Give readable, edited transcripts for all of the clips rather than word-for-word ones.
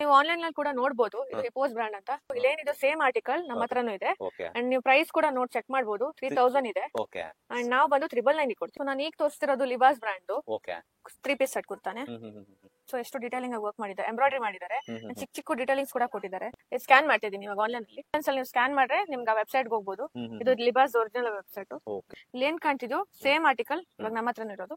ನೀವು ಆನ್ಲೈನ್ ನಲ್ಲಿ ಕೂಡ ನೋಡಬಹುದು. ಇದು ಹಿಪೋಸ್ ಬ್ರಾಂಡ್ ಅಂತ. ಇಲ್ಲೇನಿದೆ ಸೇಮ್ ಆರ್ಟಿಕಲ್ ನಮ್ಮ ಹತ್ರನೂ ಇದೆ. ಅಂಡ್ ನೀವು ಪ್ರೈಸ್ ಕೂಡ ನೋಡಿ ಚೆಕ್ ಮಾಡಬಹುದು. 3000 ಇದೆ. ಅಂಡ್ ನಾವು ಬಂದು 999 ಕೊಡ್ತೀವಿ. ನಾನು ಈಗ ತೋರಿಸ್ತಿರೋದು ಲಿಬಾಸ್ ಬ್ರಾಂಡ್ 3 ಪೀಸ್ ಸೆಟ್ ಕೊಡ್ತಾನೆ. ಸೊ ಎಷ್ಟು ಡೀಟೇಲಿಂಗ್ ಆಗಿ ವರ್ಕ್ ಮಾಡಿದ್ದಾರೆ, ಎಂಬ್ರಾಯ್ಡರಿ ಮಾಡಿದ್ದಾರೆ, ಚಿಕ್ಕ ಚಿಕ್ಕ ಡೀಟೇಲಿಂಗ್ಸ್ ಕೂಡ ಕೊಟ್ಟಿದ್ದಾರೆ. ಸ್ಕ್ಯಾನ್ ಮಾಡ್ತಿದ್ದೀನಿ ಇವಾಗ ಆನ್ಲೈನ್ ಅಲ್ಲಿ. ನೀವು ಸ್ಕ್ಯಾನ್ ಮಾಡ್ರೆ ನಿಮ್ಗೆ ವೆಬ್ಸೈಟ್ ಹೋಗಬಹುದು. ಇದು ಲಿಬಾಸ್ ಒರಿಜಿನಲ್ ವೆಬ್ಸೈಟ್. ಇಲ್ಲಿ ಏನ್ ಕಾಣ್ತಿದ್ಯೋ ಸೇಮ್ ಆರ್ಟಿಕಲ್ ಇವಾಗ ನಮ್ಮ ಹತ್ರ ಇರೋದು.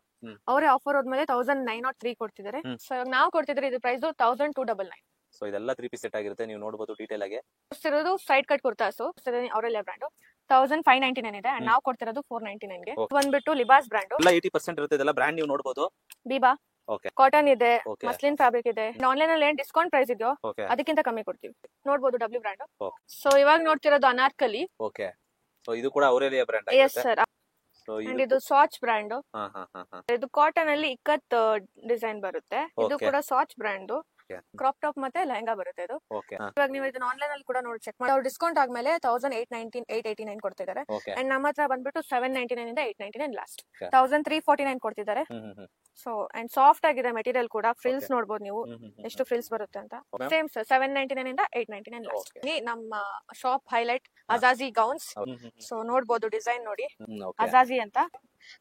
ಅವರೇ ಆಫರ್ ಹೋದ್ಮೇಲೆ 1903 ಕೊಡ್ತಿದ್ದಾರೆ. ಸೊ ಇವಾಗ ನಾವು ಕೊಡ್ತಿದ್ರೆ ಇದು ಪ್ರೈಸ್ 1299. ಸೊ ಇದೆಲ್ಲ 3 ಪೀಸ್ ಸೆಟ್ ಆಗಿರುತ್ತೆ. ನೀವು ನೋಡಬಹುದು ಡೀಟೇಲ್ ಆಗಿ. ಕೊಡ್ತಿರೋದು ಸೈಡ್ ಕಟ್ ಕುರ್ತಾಸು ಅವರಲ್ಲೇ ಬ್ರಾಂಡ್ 1599 ಇದೆ. ಅಂಡ್ ನಾವು ಕೊಡ್ತಿರೋದು 499 ಗೆ. ಬಂದ್ಬಿಟ್ಟು ಲಿಬಾಸ್ ಬ್ರಾಂಡ್ ಎಲ್ಲ 80% ಇರುತ್ತೆ. ಇದೆಲ್ಲ ಬ್ರಾಂಡ್ ನೀವು ನೋಡಬಹುದು. ಬೀಬಾ ಕಾಟನ್ ಇದೆ, ಮಸ್ಲಿನ್ ಫ್ಯಾಬ್ರಿಕ್ ಇದೆ. ಆನ್ಲೈನ್ ಅಲ್ಲಿ ಏನ್ ಡಿಸ್ಕೌಂಟ್ ಪ್ರೈಸ್ ಇದೆಯೋ ಅದಕ್ಕಿಂತ ಕಮ್ಮಿ ಕೊಡ್ತೀವಿ. ನೋಡಬಹುದು ಡಬ್ಲ್ಯೂ ಬ್ರಾಂಡ್. ಸೊ ಇವಾಗ ನೋಡ್ತಿರೋದು ಅನಾರ್ಕಲಿ. ಓಕೆ, ಸೊ ಇದು ಕೂಡ ಅವರೇ ಬ್ರಾಂಡ್. Yes sir. ಅಂಡ್ ಇದು ಸ್ವಾಚ್ ಬ್ರಾಂಡ್. ಇದು ಕಾಟನ್ ಅಲ್ಲಿ ಇಕ್ಕತ್ ಡಿಸೈನ್ ಬರುತ್ತೆ. ಇದು ಕೂಡ ಸ್ವಾಚ್ ಬ್ರಾಂಡ್. ಕ್ರಾಪ್ ಟಾಪ್ ಮತ್ತೆ ಲೆಹಂಗಾ ಬರುತ್ತೆ ಇದು. ಇವಾಗ ನೀವು ಇದನ್ನ ಆನ್ಲೈನ್ ಅಲ್ಲಿ ಕೂಡ ನೋಡಿ ಚೆಕ್ ಮಾಡಿ. ಅವ್ರು ಡಿಸ್ಕೌಂಟ್ ಆದ್ಮೇಲೆ 1889 ಕೊಡ್ತಿದ್ದಾರೆ. ಅಂಡ್ ನಮ್ಮ ಹತ್ರ ಬಂದ್ಬಿಟ್ಟು 799 ಇಂದ 899 ಲಾಸ್ಟ್. 1349 ಕೊಡ್ತಿದ್ದಾರೆ. ಸೊ ಅಂಡ್ ಸಾಫ್ಟ್ ಆಗಿದೆ ಮೆಟೀರಿಯಲ್ ಕೂಡ. ಫ್ರಿಲ್ಸ್ ನೋಡಬಹುದು ನೀವು ಎಷ್ಟು ಫ್ರಿಲ್ಸ್ ಬರುತ್ತೆ ಅಂತ. ಸೇಮ್ ಸರ್ 799 ಇಂದ 899 ಲಾಸ್ಟ್. ನಮ್ಮ ಶಾಪ್ ಹೈಲೈಟ್ ಅಜಾಜಿ ಗೌನ್ಸ್. ಸೊ ನೋಡಬಹುದು ಡಿಸೈನ್ ನೋಡಿ ಅಜಾಜಿ ಅಂತ.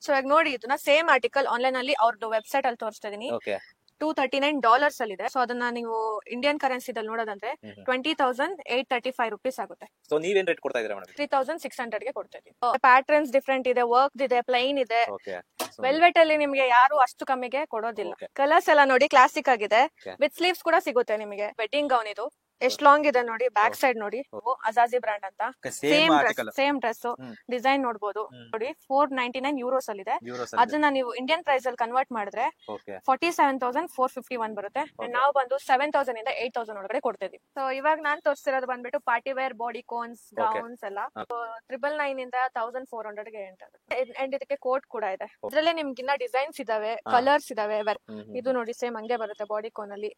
ಸೊ ಇವಾಗ ನೋಡಿ ಇದನ್ನ ಸೇಮ್ ಆರ್ಟಿಕಲ್ ಆನ್ಲೈನ್ ಅಲ್ಲಿ ಅವ್ರದ್ದು ವೆಬ್ಸೈಟ್ ಅಲ್ಲಿ ತೋರಿಸ್ತಾ ಇದೀನಿ. $239 ಅಲ್ಲಿ ಇದೆ. ಸೊ ಅದನ್ನ ನೀವು ಇಂಡಿಯನ್ ಕರೆನ್ಸಿದಲ್ಲಿ ನೋಡೋದಂದ್ರೆ 20,835 rupees ಆಗುತ್ತೆ. ಸೊ ನೀವೇನ್ ರೇಟ್ ಕೊಡ್ತಾ ಇದೀರಾ ಮೇಡಂ? 3600 ಗೆ ಕೊಡ್ತಾ ಇದೀವಿ. ಪ್ಯಾಟರ್ನ್ಸ್ ಡಿಫರೆಂಟ್ ಇದೆ, ವರ್ಕ್ ಇದೆ, ಪ್ಲೈನ್ ಇದೆ. ವೆಲ್ವೆಟ್ ಅಲ್ಲಿ ನಿಮಗೆ ಯಾರು ಅಷ್ಟು ಕಮ್ಮಿಗೆ ಕೊಡೋದಿಲ್ಲ. ಕಲರ್ಸ್ ಎಲ್ಲ ನೋಡಿ ಕ್ಲಾಸಿಕ್ ಆಗಿದೆ. ವಿತ್ ಸ್ಲೀವ್ಸ್ ಕೂಡ ಸಿಗುತ್ತೆ ನಿಮಗೆ. ವೆಡ್ಡಿಂಗ್ ಗೌನ್ ಇದು ಎಷ್ಟು ಲಾಂಗ್ ಇದೆ ನೋಡಿ. ಬ್ಯಾಕ್ ಸೈಡ್ ನೋಡಿ ಅಜಾಜಿ ಬ್ರಾಂಡ್ ಅಂತ. ಸೇಮ್ ಡ್ರೆಸ್ ಡಿಸೈನ್ ನೋಡಬಹುದು ನೋಡಿ. 499 euros ಅಲ್ಲಿ ಇದೆ. ಅದನ್ನ ನೀವು ಇಂಡಿಯನ್ ಪ್ರೈಸ್ ಅಲ್ಲಿ ಕನ್ವರ್ಟ್ ಮಾಡಿದ್ರೆ 47,451 ಬರುತ್ತೆ. ನಾವು ಬಂದು 7,000 ಇಂದ 8,000 ಒಳಗಡೆ ಕೊಡ್ತೀವಿ. ಸೊ ಇವಾಗ ನಾನ್ ತೋರಿಸ್ತಿರೋದು ಬಂದ್ಬಿಟ್ಟು party wear bodycons gowns ಎಲ್ಲ 999 ಇಂದ 1,400 ಗೆ ಅಂಡ್ ಇದಕ್ಕೆ ಕೋಟ್ ಕೂಡ ಇದೆ. ಅದ್ರಲ್ಲೇ ನಿಮ್ಗೆ ಇನ್ನ ಡಿಸೈನ್ಸ್ ಇದಾವೆ, ಕಲರ್ಸ್ ಇದಾವೆ. ಇದು ನೋಡಿ ಸೇಮ್ ಹಂಗೆ ಬರುತ್ತೆ ಬಾಡಿ ಕೋನ್ ಅಲ್ಲಿ.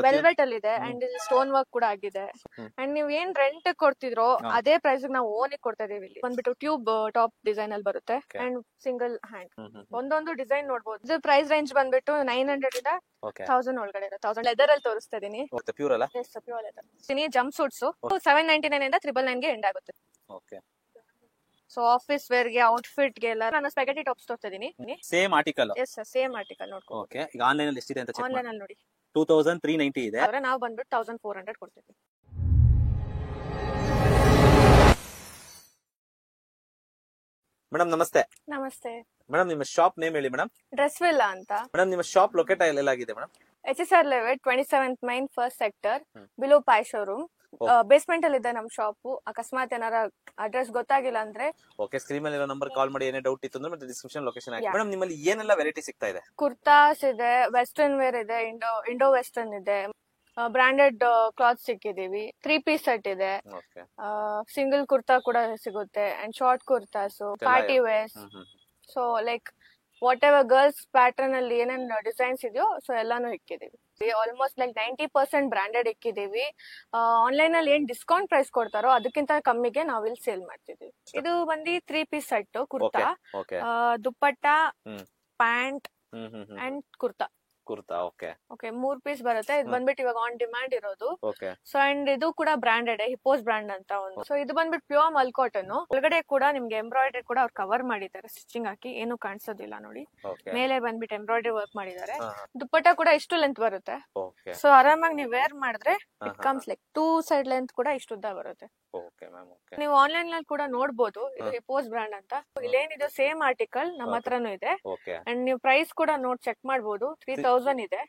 ವೆಲ್ವೆಟ್ ಅಲ್ಲಿ ಇದೆ ಅಂಡ್ ಸ್ಟೋನ್ ವರ್ಕ್ ಕೂಡ ಆಗಿದೆ. ಅಂಡ್ ನೀವ್ ಏನ್ ರೆಂಟ್ ಕೊಡ್ತಿದ್ರೋ ಅದೇ ಪ್ರೈಸ್ ನಾವು ಓನ್ ಕೊಡ್ತಾ ಇದೀವಿ. ಇಲ್ಲಿ ಬಂದ್ಬಿಟ್ಟು ಟ್ಯೂಬ್ ಟಾಪ್ ಡಿಸೈನ್ ಅಲ್ಲಿ ಬರುತ್ತೆ ಅಂಡ್ ಸಿಂಗಲ್ ಹ್ಯಾಂಡ್. ಒಂದೊಂದು ಡಿಸೈನ್ ನೋಡಬಹುದು. ಇದು ಪ್ರೈಸ್ ರೇಂಜ್ ಬಂದ್ಬಿಟ್ಟು 900 ಇಂದ 1000 ಒಳಗಡೆ ಇದೆ. 1000 ಲೆದರ್ ಅಲ್ಲಿ ತೋರಿಸ್ತಾ ಇದೀನಿ. ಪ್ಯೂರ್ ಅಲ್ಲ? Yes pure leather. Jumpsuits 799 ಇಂದ 999 ಗೆ ಎಂಡ್ ಆಗುತ್ತೆ. ಸೊ ಆಫೀಸ್ ವೇರ್ ಗೆ, ಔಟ್ಫಿಟ್ ಗೆ ಎಲ್ಲ ನಾನು ಸ್ಪೆಗೆಟಿ ಟಾಪ್ಸ್ ತೋರಿಸ್ತಾ ಇದೀನಿ. Same article. Yes sir, same article ನೋಡ್ಕೊ. ಓಕೆ, ಈಗ ಆನ್ಲೈನ್ ಅಲ್ಲಿ ಎಷ್ಟಿದೆ ಅಂತ ಚೆಕ್ ಮಾಡಿ. ಆನ್ಲೈನ್ ಅಲ್ಲಿ ನೋಡಿ 2390 ಇದೆ. ಆದ್ರೆ ನಾವು ಬಂದ್ಬಿಟ್ಟು 1400 ಕೊಡ್ತೀವಿ. ಮೇಡಮ್ ನಮಸ್ತೆ. ನಮಸ್ತೆ ಮೇಡಮ್, ನಿಮ್ಮ ಶಾಪ್ ನೇಮ್ ಹೇಳಿ ಮೇಡಮ್. ಡ್ರೆಸ್ ವಿಲ್ಲಾ ಅಂತ. ಮೇಡಮ್ ನಿಮ್ಮ ಶಾಪ್ ಲೊಕೇಟ್ ಎಲ್ಲಾಗಿದೆ madam? HSR level 27th main first sector below Pai showroom. Basement ಅಲ್ಲಿ ಇದೆ ನಮ್ ಶಾಪ್. ಅಕಸ್ಮಾತ್ ಏನಾರ ಅಡ್ರೆಸ್ ಗೊತ್ತಾಗಿಲ್ಲ ಅಂದ್ರೆ ಓಕೆ, ಸ್ಕ್ರೀನ್ ಮೇಲೆ ಇರೋ ನಂಬರ್ ಕಾಲ್ ಮಾಡಿ. ಏನೇ ಡೌಟ್ ಇತ್ತು ಅಂದ್ರೆ ಮತ್ತೆ ಡಿಸ್ಕ್ರಿಪ್ಷನ್ ಲೊಕೇಶನ್ ಹಾಕಿ. ಮೇಡಮ್ ನಿಮ್ಮಲ್ಲಿ ಏನೆಲ್ಲ ವೆರೈಟಿ ಸಿಗ್ತಾ ಇದೆ? ಕುರ್ತಾಸ್ ಇದೆ, ವೆಸ್ಟರ್ನ್ ವೇರ್ ಇದೆ, ಇಂಡೋ ವೆಸ್ಟರ್ನ್ ಇದೆ, ಬ್ರಾಂಡೆಡ್ ಕ್ಲಾತ್ ಸಿಕ್ಕಿದೀವಿ. 3 ಪೀಸ್ ಸೆಟ್ ಇದೆ, ಸಿಂಗಲ್ ಕುರ್ತಾ ಕೂಡ ಸಿಗುತ್ತೆ and short kurtas, party wears. So like whatever girls pattern ಅಲ್ಲಿ ಏನೇನ್ ಡಿಸೈನ್ಸ್ ಇದೆಯೋ ಸೊ ಎಲ್ಲಾನು ಇಕ್ಕಿದೀವಿ. ಆಲ್ಮೋಸ್ಟ್ ಲೈಕ್ 90% ಬ್ರಾಂಡೆಡ್ ಇಕ್ಕಿದೀವಿ. ಆನ್ಲೈನ್ ಅಲ್ಲಿ ಏನ್ ಡಿಸ್ಕೌಂಟ್ ಪ್ರೈಸ್ ಕೊಡ್ತಾರೋ ಅದಕ್ಕಿಂತ ಕಮ್ಮಿಗೆ ನಾವಿಲ್ಲಿ ಸೇಲ್ ಮಾಡ್ತಿದೀವಿ. ಇದು ಬಂದು 3 piece set kurta, dupatta, pant and kurta. Okay, 3 piece ಬರುತ್ತೆ. ಇದು ಬಂದ್ಬಿಟ್ಟು ಇವಾಗ ಆನ್ ಡಿಮ್ಯಾಂಡ್ ಇರೋದು. ಸೊ ಅಂಡ್ ಇದು ಕೂಡ ಬ್ರಾಂಡೆಡ್, ಹಿಪೋಸ್ ಬ್ರಾಂಡ್ ಅಂತ ಒಂದು. ಸೊ ಇದು ಬಂದ್ಬಿಟ್ಟು ಪ್ಯೂರ್ ಮಲ್ ಕಾಟನ್. ಒಳಗಡೆ ಕೂಡ ನಿಮ್ಗೆ ಎಂಬ್ರಾಯ್ಡರಿ ಕೂಡ ಅವ್ರು ಕವರ್ ಮಾಡಿದ್ದಾರೆ, ಸ್ಟಿಚಿಂಗ್ ಹಾಕಿ. ಏನು ಕಾಣಿಸೋದಿಲ್ಲ ನೋಡಿ. ಮೇಲೆ ಬಂದ್ಬಿಟ್ಟು ಎಂಬ್ರಾಯ್ಡರಿ ವರ್ಕ್ ಮಾಡಿದ್ದಾರೆ. ದುಪ್ಪಟ್ಟ ಕೂಡ ಇಷ್ಟು ಲೆಂತ್ ಬರುತ್ತೆ. ಸೊ ಆರಾಮಾಗಿ ನೀವು ವೇರ್ ಮಾಡಿದ್ರೆ it comes like 2 side length ಕೂಡ ಇಷ್ಟು ಉದ್ದ ಬರುತ್ತೆ. ನೀವು ಆನ್ಲೈನ್ ನಲ್ಲಿ ಕೂಡ ನೋಡಬಹುದು. ಇದು ಹಿಪೋಸ್ ಬ್ರಾಂಡ್ ಅಂತ. ಇಲ್ಲೇನಿದೆ ಸೇಮ್ ಆರ್ಟಿಕಲ್ ನಮ್ಮ ಹತ್ರನೂ ಇದೆ. ಅಂಡ್ ನೀವು ಪ್ರೈಸ್ ಕೂಡ ನೋಡಿ ಚೆಕ್ ಮಾಡಬಹುದು. 3000 ಇದೆ.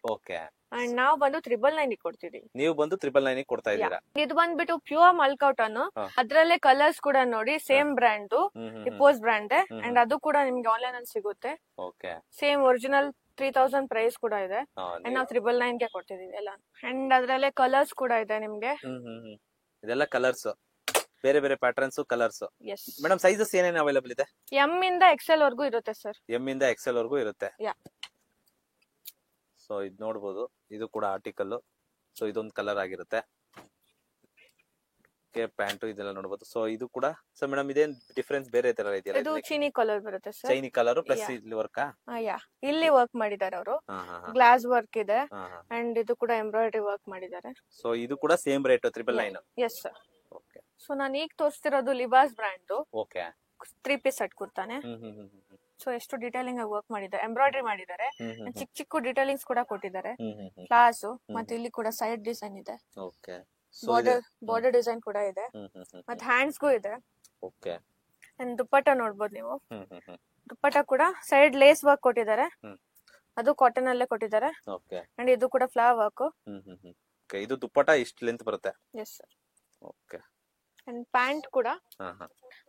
ಅಂಡ್ ನಾವು ಬಂದು 999 ಕೊಡ್ತಿದೀವಿ. ನೀವು ಬಂದು 999 ಕೊಡ್ತಾ ಇದ್ದೀರಾ. ಇದು ಬಂದ್ಬಿಟ್ಟು ಪ್ಯೂರ್ ಮಲ್ ಕಾಟನ್. ಅದ್ರಲ್ಲೇ ಕಲರ್ಸ್ ಕೂಡ ನೋಡಿ ಸೇಮ್ ಬ್ರಾಂಡ್, ಹಿಪೋಸ್ ಬ್ರಾಂಡ್. ಅಂಡ್ ಅದು ಕೂಡ ನಿಮ್ಗೆ ಆನ್ಲೈನ್ ಅಲ್ಲಿ ಸಿಗುತ್ತೆ. ಸೇಮ್ ಒರಿಜಿನಲ್ 3000 ಪ್ರೈಸ್ ಕೂಡ ಇದೆ. ಅಂಡ್ ನಾವು 999 ಗೆ ಕೊಡ್ತಿದೀವಿ ಎಲ್ಲ. ಅಂಡ್ ಅದ್ರಲ್ಲೇ ಕಲರ್ಸ್ ಕೂಡ ಇದೆ ನಿಮ್ಗೆ. ಇದೆಲ್ಲ ಕಲರ್ಸ್, ಬೇರೆ ಬೇರೆ ಪ್ಯಾಟರ್ನ್ಸ್, ಕಲರ್ಸ್. ಮೇಡಮ್ ಸೈಜಸ್ ಏನೇನು ಅವೈಲೇಬಲ್ ಇದೆ? M ಇಂದ XL ವರ್ಗೂ ಇರುತ್ತೆ ಸರ್. M ಇಂದ XL ವರ್ಗೂ ಇರುತ್ತೆ. ಸೊ ಇದು ನೋಡಬಹುದು. ಇದು ಕೂಡ ಆರ್ಟಿಕಲ್. ಸೊ ಇದೊಂದು ಕಲರ್ ಆಗಿರುತ್ತೆ. ಓಕೆ ಪ್ಯಾಂಟು ಇದೆಲ್ಲ ನೋಡಬಹುದು. ಸೊ ಇದು ಕೂಡ ಸೊ ಮೇಡಮ್ ಇದೇನ್ ಡಿಫರೆನ್ಸ್ ಬೇರೆ ತರ ಇದು ಇದೆಯಲ್ಲ, ಚೀನಿ ಕಲರ್ ಬರುತ್ತೆ ಸರ್. ಚೈನಿ ಕಲರ್ ಪ್ಲಸ್ Yeah. ಇಲ್ಲಿ ವರ್ಕಾ? ಯಾ, ಇಲ್ಲಿ ವರ್ಕ್ ಮಾಡಿದ್ದಾರೆ ಅವರು. ಹಾ ಹಾ ಹಾ ಗ್ಲಾಸ್ ವರ್ಕ್ ಇದೆ ಹಾ ಹಾ. ಅಂಡ್ ಇದು ಕೂಡ ಎಂಬ್ರಾಯ್ಡರಿ ವರ್ಕ್ ಮಾಡಿದ್ದಾರೆ. ಸೊ ಇದು ಕೂಡ same rate 999. Yes sir. Okay so ನಾನು ಈಗ ತೋರಿಸ್ತಿರೋದು Libas brand okay 3 piece set ಕುರ್ತಾನೆ. ಸೊ ಎಷ್ಟು ಡೀಟೇಲಿಂಗ್ ಆಗಿ ವರ್ಕ್ ಮಾಡಿದ್ದಾರೆ, ಎಂಬ್ರಾಯ್ಡರಿ ಮಾಡಿದ್ದಾರೆ, ಚಿಕ್ಕ ಚಿಕ್ಕ ಡೀಟೇಲಿಂಗ್ಸ್ ಕೂಡ ಕೊಟ್ಟಿದ್ದಾರೆ. ಕ್ಲಾಸ್ ಮತ್ತೆ ಇಲ್ಲಿ ಕೂಡ ಸೈಡ್ ಡಿಸೈನ್ ಇದೆ, ಓಕೆ ಬಾರ್ಡರ್ ಡಿಸೈನ್ ಕೂಡ ಇದೆ, ಮತ್ತೆ ಹ್ಯಾಂಡ್ಸ್ಗೂ ಇದೆ. ಓಕೆ ಅಂಡ್ ದುಪ್ಪಟ್ಟ ನೋಡ್ಬೋದು ನೀವು. ದುಪ್ಪಟ್ಟ ಕೂಡ ಸೈಡ್ ಲೇಸ್ ವರ್ಕ್ ಕೊಟ್ಟಿದ್ದಾರೆ, ಅದು ಕಾಟನ್ ಅಲ್ಲೇ ಕೊಟ್ಟಿದ್ದಾರೆ. ಓಕೆ ಅಂಡ್ ಇದು ಕೂಡ ಫ್ಲವರ್ ವರ್ಕ್. ಇದು ದುಪ್ಪಟ ಇಷ್ಟು ಲೆಂತ್ ಬರುತ್ತೆ. S sir. Okay and pant ಕೂಡ ಹಾ ಹಾ.